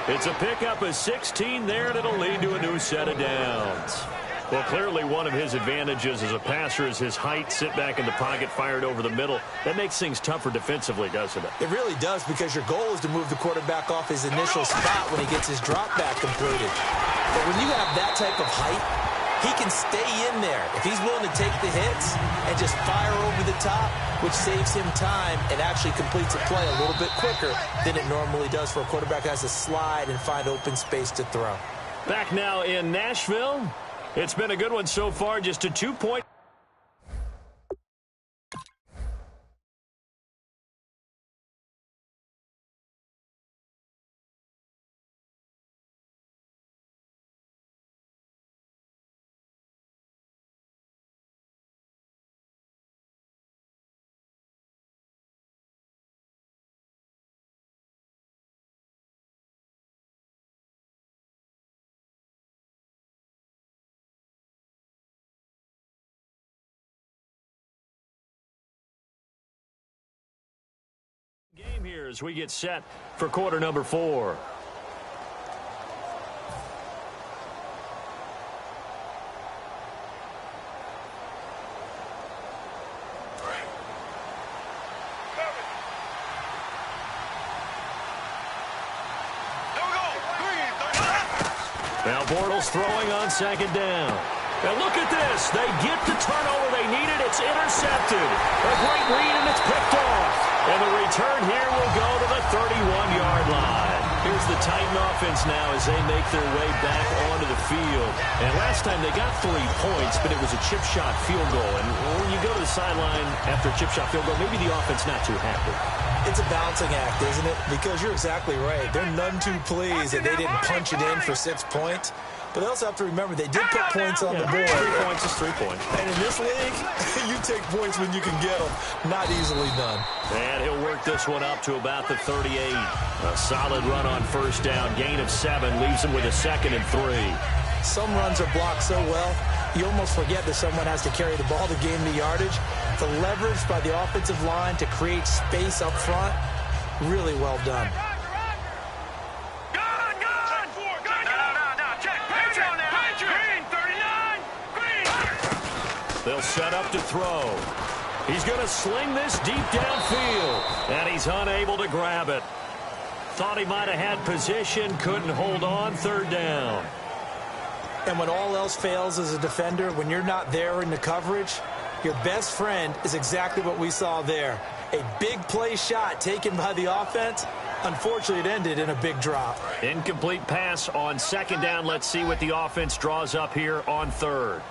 It's a pickup of 16 there, and it'll lead to a new set of downs. Well, clearly one of his advantages as a passer is his height, sit back in the pocket, fired over the middle. That makes things tougher defensively, doesn't it? It really does, because your goal is to move the quarterback off his initial spot when he gets his drop back completed. But when you have that type of height, he can stay in there. If he's willing to take the hits and just fire over the top, which saves him time and actually completes a play a little bit quicker than it normally does for a quarterback who has to slide and find open space to throw. Back now in Nashville. It's been a good one so far, just a 2-point. Game here as we get set for quarter number 4. Now Bortles throwing on 2nd down. And look at this. They get the turnover they needed. It's intercepted. A great read, and it's picked off. And the return here will go to the 31-yard line. Here's the Titan offense now as they make their way back onto the field. And last time they got 3 points, but it was a chip shot field goal. And when you go to the sideline after a chip shot field goal, maybe the offense not too happy. It's a balancing act, isn't it? Because you're exactly right. They're none too pleased that they didn't punch it in for 6 points. But they also have to remember they did put points on the board. 3 points is 3 points. And in this league, you take points when you can get them. Not easily done. And he'll work this one up to about the 38. A solid run on 1st down. Gain of 7 leaves him with a 2nd and 3. Some runs are blocked so well, you almost forget that someone has to carry the ball to gain the yardage. The leverage by the offensive line to create space up front, really well done. They'll set up to throw. He's going to sling this deep downfield, and he's unable to grab it. Thought he might have had position, couldn't hold on, third down. And when all else fails as a defender, when you're not there in the coverage, your best friend is exactly what we saw there. A big play shot taken by the offense. Unfortunately, it ended in a big drop. Incomplete pass on second down. Let's see what the offense draws up here on third.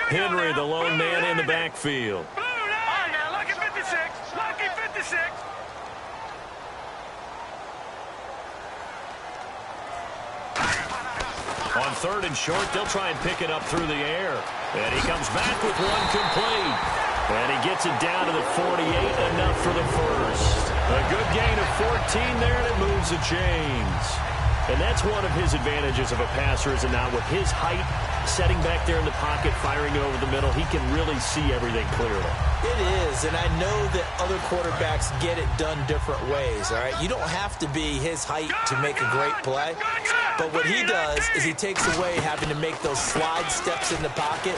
Henry, the lone man in the backfield. All right, now, lucky 56. Lucky 56. On third and short, they'll try and pick it up through the air. And he comes back with one complete. And he gets it down to the 48, enough for the first. A good gain of 14 there, and it moves the chains. And that's one of his advantages of a passer, is it not? With his height, setting back there in the pocket, firing it over the middle, he can really see everything clearly. It is, and I know that other quarterbacks get it done different ways, all right? You don't have to be his height to make a great play. But what he does is he takes away having to make those slide steps in the pocket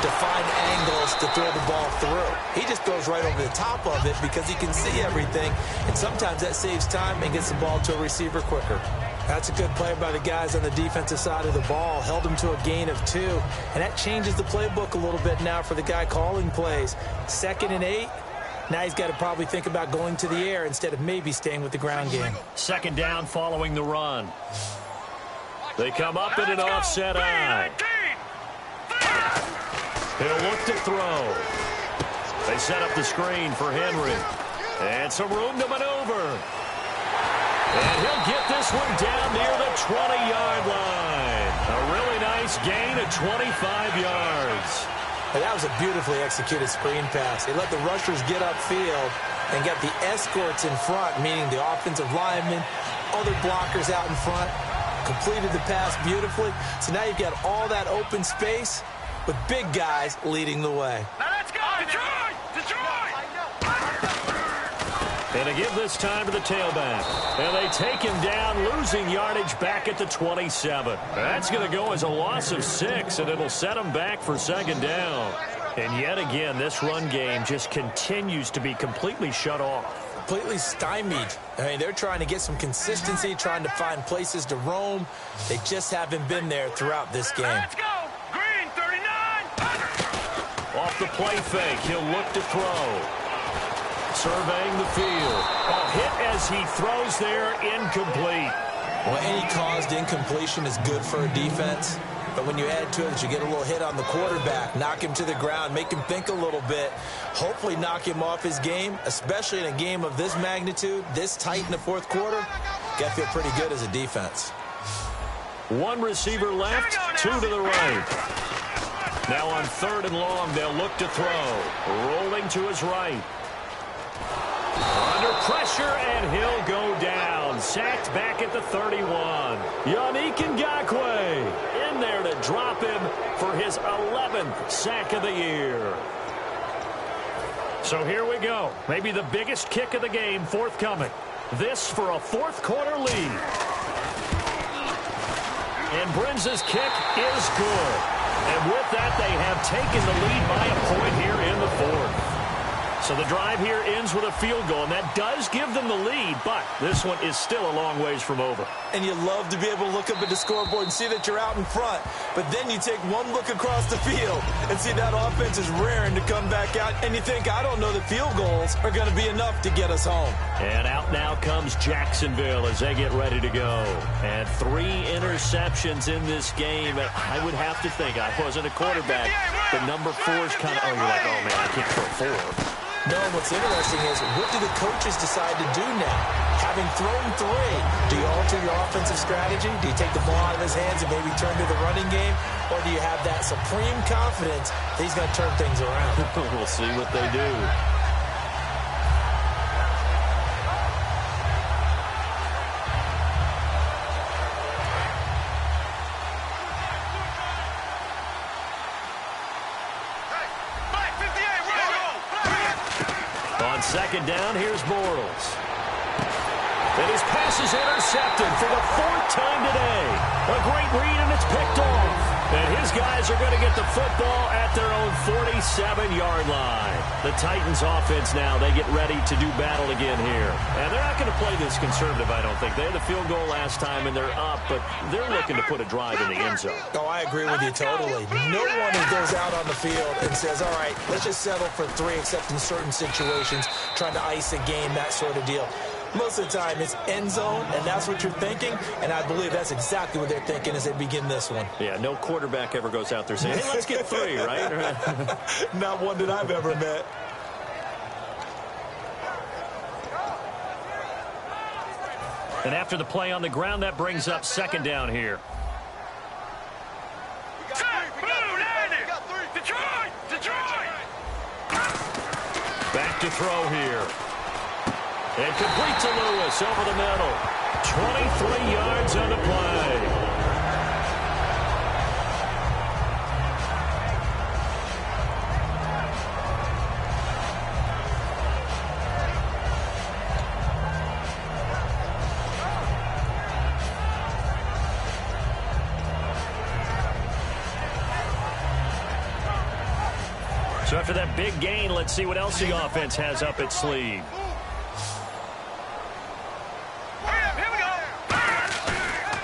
to find angles to throw the ball through. He just goes right over the top of it because he can see everything, and sometimes that saves time and gets the ball to a receiver quicker. That's a good play by the guys on the defensive side of the ball. Held him to a gain of 2, and that changes the playbook a little bit now for the guy calling plays. 2nd and 8. Now he's got to probably think about going to the air instead of maybe staying with the ground game. Second down following the run. They come up in an offset eye. He'll look to throw. They set up the screen for Henry. And some room to maneuver. And he'll get this one down near the 20-yard line. A really nice gain of 25 yards. And that was a beautifully executed screen pass. They let the rushers get upfield and get the escorts in front, meaning the offensive linemen, other blockers out in front. Completed the pass beautifully. So now you've got all that open space with big guys leading the way. Now let's go, Detroit! Detroit! And to give this time to the tailback. And they take him down, losing yardage back at the 27. That's going to go as a loss of 6, and it'll set him back for second down. And yet again, this run game just continues to be completely shut off. Completely stymied. I mean, they're trying to get some consistency, trying to find places to roam. They just haven't been there throughout this game. Let's go! Green, 39! Off the play fake, he'll look to throw. Surveying the field. A hit as he throws there, incomplete. Well, any caused incompletion is good for a defense. But when you add to it that you get a little hit on the quarterback, knock him to the ground, make him think a little bit, hopefully knock him off his game, especially in a game of this magnitude, this tight in the fourth quarter, got to feel pretty good as a defense. One receiver left, 2 to the right. Now on third and long, they'll look to throw. Rolling to his right. Under pressure, and he'll go down. Sacked back at the 31. Yannick Ngakoue in there to drop him for his 11th sack of the year. So here we go. Maybe the biggest kick of the game forthcoming. This for a fourth quarter lead. And Brinz's kick is good. And with that, they have taken the lead by a point here in the fourth. So the drive here ends with a field goal, and that does give them the lead, but this one is still a long ways from over. And you love to be able to look up at the scoreboard and see that you're out in front, but then you take one look across the field and see that offense is raring to come back out, and you think, I don't know that field goals are going to be enough to get us home. And out now comes Jacksonville as they get ready to go. And 3 interceptions in this game. I would have to think, I wasn't a quarterback, but number 4 is kind of, you're like, oh man, I can't throw 4. No, what's interesting is, what do the coaches decide to do now? Having thrown 3, do you alter your offensive strategy? Do you take the ball out of his hands and maybe turn to the running game? Or do you have that supreme confidence that he's going to turn things around? We'll see what they do. On second down, here's Bortles. And his pass is intercepted for the 4th time today. A great read, and it's picked off. And his guys are going to get the football at their own 47-yard line. The Titans offense now, they get ready to do battle again here. And they're not going to play this conservative, I don't think. They had the field goal last time, and they're up, but they're looking to put a drive in the end zone. Oh, I agree with you totally. No one who goes out on the field and says, all right, let's just settle for 3, except in certain situations, trying to ice a game, that sort of deal. Most of the time, it's end zone, and that's what you're thinking, and I believe that's exactly what they're thinking as they begin this one. Yeah, no quarterback ever goes out there saying, hey, let's get 3, right? Not one that I've ever met. And after the play on the ground, that brings up second down here. Back to throw here. And complete to Lewis over the middle. 23 yards on the play. So after that big gain, let's see what else the offense has up its sleeve.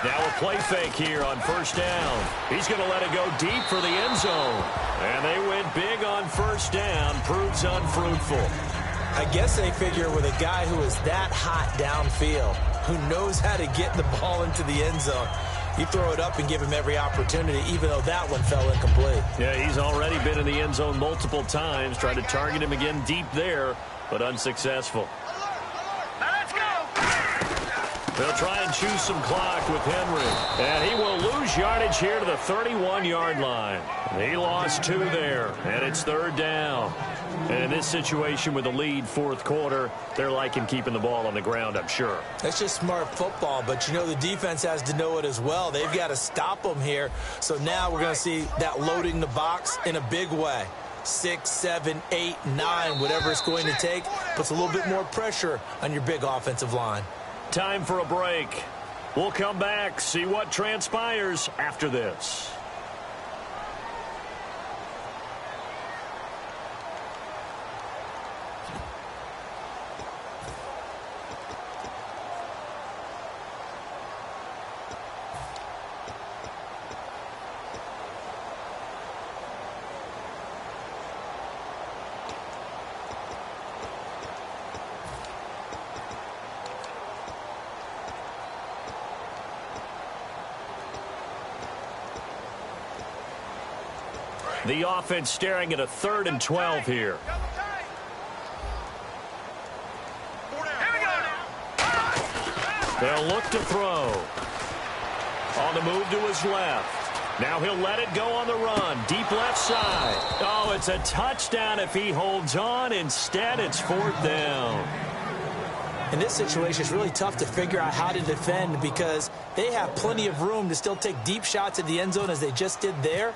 Now a play fake here on first down. He's going to let it go deep for the end zone. And they went big on first down. Proves unfruitful. I guess they figure with a guy who is that hot downfield, who knows how to get the ball into the end zone, you throw it up and give him every opportunity, even though that one fell incomplete. Yeah, he's already been in the end zone multiple times. Tried to target him again deep there, but unsuccessful. They'll try and choose some clock with Henry. And he will lose yardage here to the 31-yard line. He lost 2 there, and it's third down. And in this situation with the lead fourth quarter, they're liking keeping the ball on the ground, I'm sure. That's just smart football, but you know the defense has to know it as well. They've got to stop them here. So now we're going to see that loading the box in a big way. 6, 7, 8, 9, whatever it's going to take, puts a little bit more pressure on your big offensive line. Time for a break. We'll come back, see what transpires after this. The offense staring at a 3rd and 12 here. They'll look to throw. On the move to his left. Now he'll let it go on the run. Deep left side. Oh, it's a touchdown if he holds on. Instead, it's 4th down. In this situation, it's really tough to figure out how to defend because they have plenty of room to still take deep shots at the end zone as they just did there.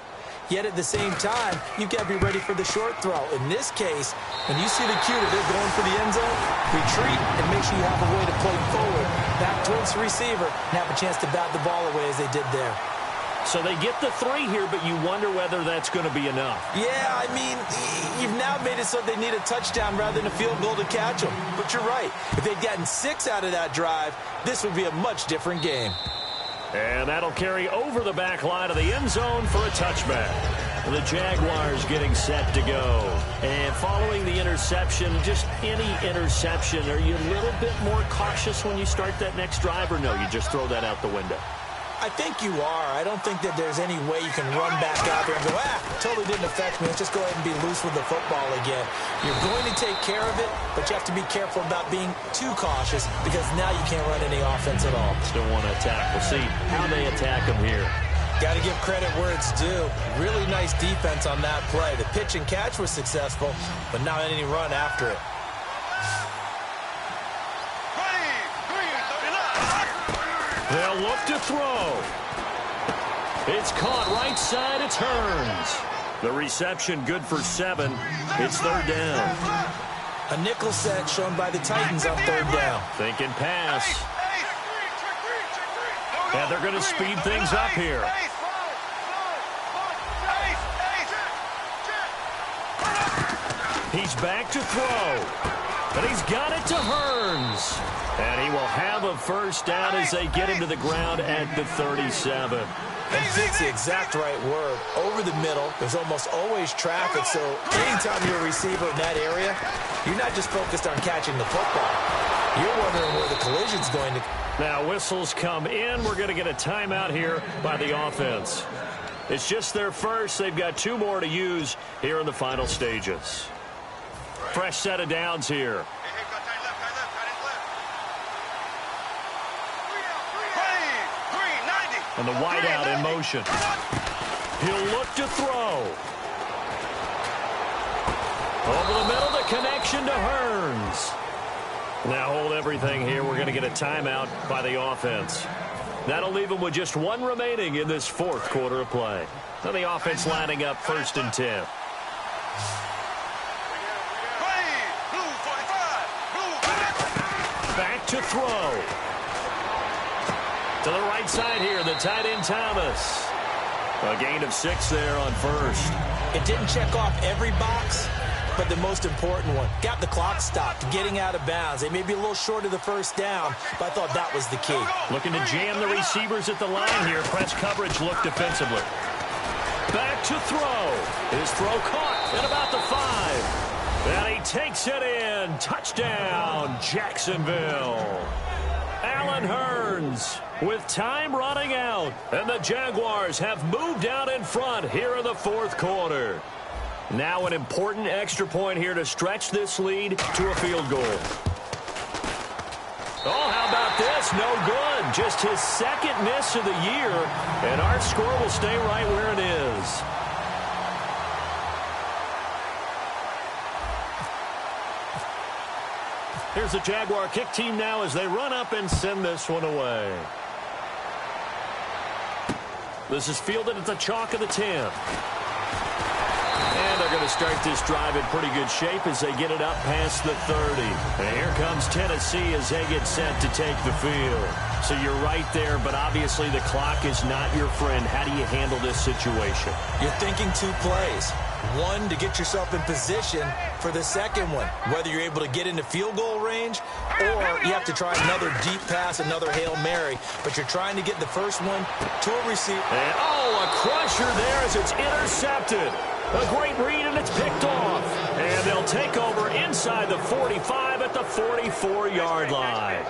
Yet at the same time, you've got to be ready for the short throw. In this case, when you see the cue that they're going for the end zone, retreat and make sure you have a way to play forward, back towards the receiver, and have a chance to bat the ball away as they did there. So they get the 3 here, but you wonder whether that's going to be enough. Yeah, I mean, you've now made it so they need a touchdown rather than a field goal to catch them. But you're right. If they'd gotten 6 out of that drive, this would be a much different game. And that'll carry over the back line of the end zone for a touchback. The Jaguars getting set to go. And following the interception, just any interception, are you a little bit more cautious when you start that next drive, or no, you just throw that out the window? I think you are. I don't think that there's any way you can run back out there and go, totally didn't affect me. Let's just go ahead and be loose with the football again. You're going to take care of it, but you have to be careful about being too cautious because now you can't run any offense at all. Still want to attack. We'll see how they attack them here. Got to give credit where it's due. Really nice defense on that play. The pitch and catch was successful, but not any run after it. They'll look to throw. It's caught right side. It's Hearns. The reception good for 7. It's 3rd down. A nickel set shown by the Titans on 3rd down. Thinking pass. And they're going to speed things up here. He's back to throw. And he's got it to Hearns. And he will have a first down as they get him to the ground at the 37. And that's the exact right word. Over the middle, there's almost always traffic. So anytime you're a receiver in that area, you're not just focused on catching the football. You're wondering where the collision's going to... Now whistles come in. We're going to get a timeout here by the offense. It's just their first. They've got 2 more to use here in the final stages. Fresh set of downs here. And the wideout in motion. He'll look to throw. Over the middle, the connection to Hearns. Now hold everything here. We're going to get a timeout by the offense. That'll leave them with just 1 remaining in this 4th quarter of play. Now the offense lining up 1st and 10. Back to throw. To the right side here, the tight end Thomas. A gain of 6 there on first. It didn't check off every box, but the most important one. Got the clock stopped, getting out of bounds. They may be a little short of the first down, but I thought that was the key. Looking to jam the receivers at the line here. Press coverage look defensively. Back to throw. His throw caught at about the 5. And he takes it in. Touchdown, Jacksonville. Allen Hearns with time running out. And the Jaguars have moved out in front here in the 4th quarter. Now an important extra point here to stretch this lead to a field goal. Oh, how about this? No good. Just his 2nd miss of the year. And our score will stay right where it is. Here's the Jaguar kick team now as they run up and send this one away. This is fielded at the chalk of the 10. And they're going to start this drive in pretty good shape as they get it up past the 30. And here comes Tennessee as they get set to take the field. So you're right there, but obviously the clock is not your friend. How do you handle this situation? You're thinking 2 plays. 1 to get yourself in position for the second one, whether you're able to get into field goal range or you have to try another deep pass, another Hail Mary, but you're trying to get the first one to a receiver. And a crusher there as it's intercepted. A great read, and it's picked off. And they'll take over inside the 45 at the 44-yard line.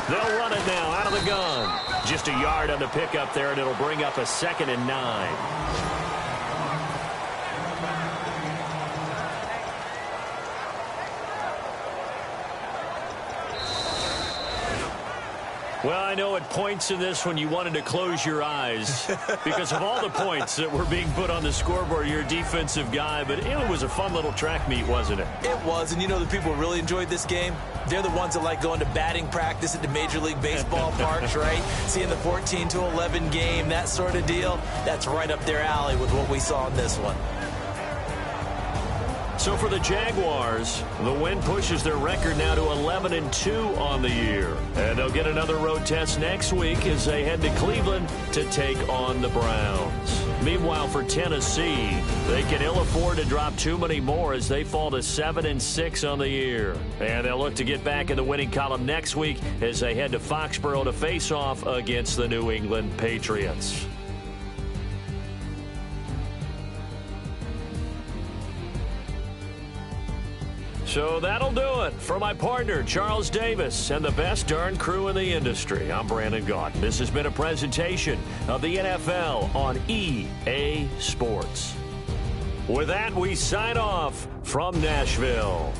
They'll run it now out of the gun. Just a yard on the pickup there, and it'll bring up a 2nd and 9. Well, I know at points in this when you wanted to close your eyes because of all the points that were being put on the scoreboard. You're a defensive guy, but it was a fun little track meet, wasn't it? It was, and you know the people who really enjoyed this game? They're the ones that like going to batting practice at the Major League Baseball parks, right? Seeing the 14-11 game, that sort of deal. That's right up their alley with what we saw in this one. So for the Jaguars, the win pushes their record now to 11-2 on the year. And they'll get another road test next week as they head to Cleveland to take on the Browns. Meanwhile, for Tennessee, they can ill afford to drop too many more as they fall to 7-6 on the year. And they'll look to get back in the winning column next week as they head to Foxborough to face off against the New England Patriots. So that'll do it for my partner, Charles Davis, and the best darn crew in the industry. I'm Brandon Gaudin. This has been a presentation of the NFL on EA Sports. With that, we sign off from Nashville.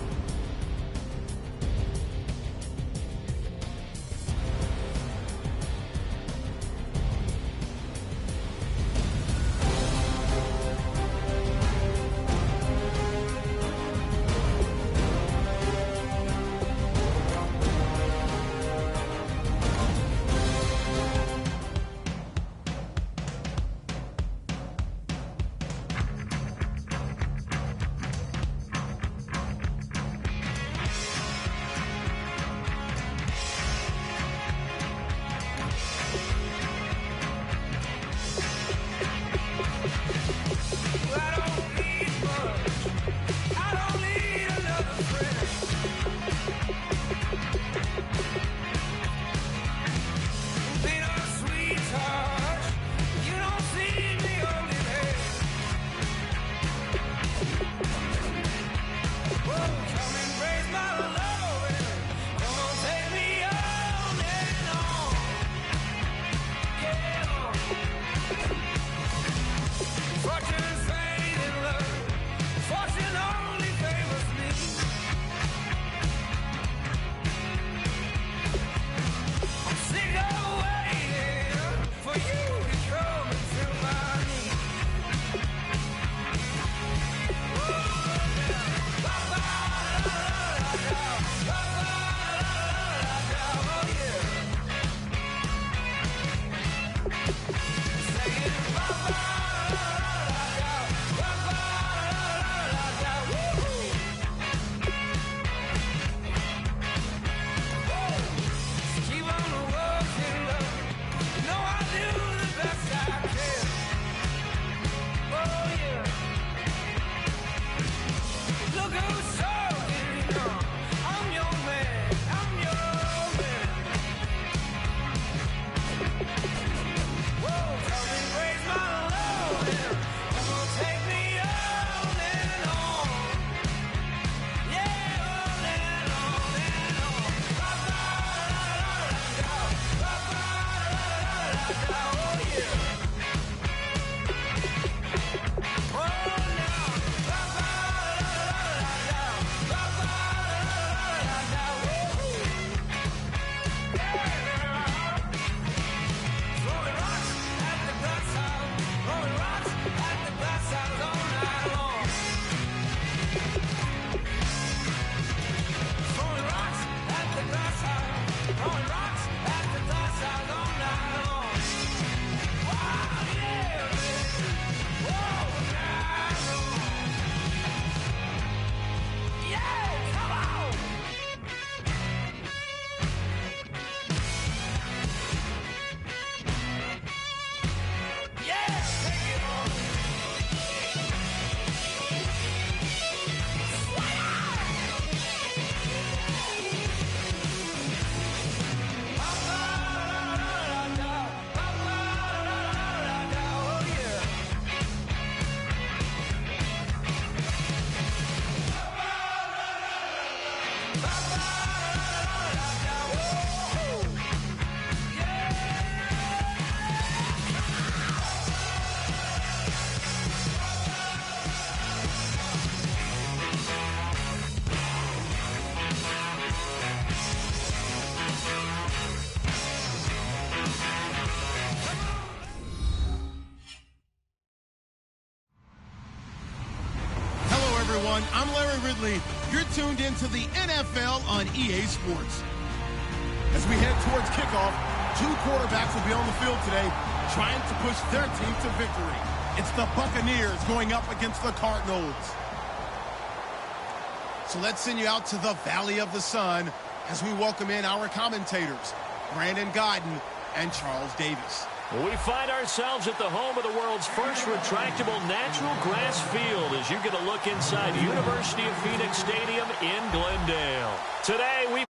everyone. I'm Larry Ridley. You're tuned into the NFL on EA Sports. As we head towards kickoff, two quarterbacks will be on the field today trying to push their team to victory. It's the Buccaneers going up against the Cardinals. So let's send you out to the Valley of the Sun as we welcome in our commentators, Brandon Godden and Charles Davis. We find ourselves at the home of the world's first retractable natural grass field as you get a look inside University of Phoenix Stadium in Glendale. Today, we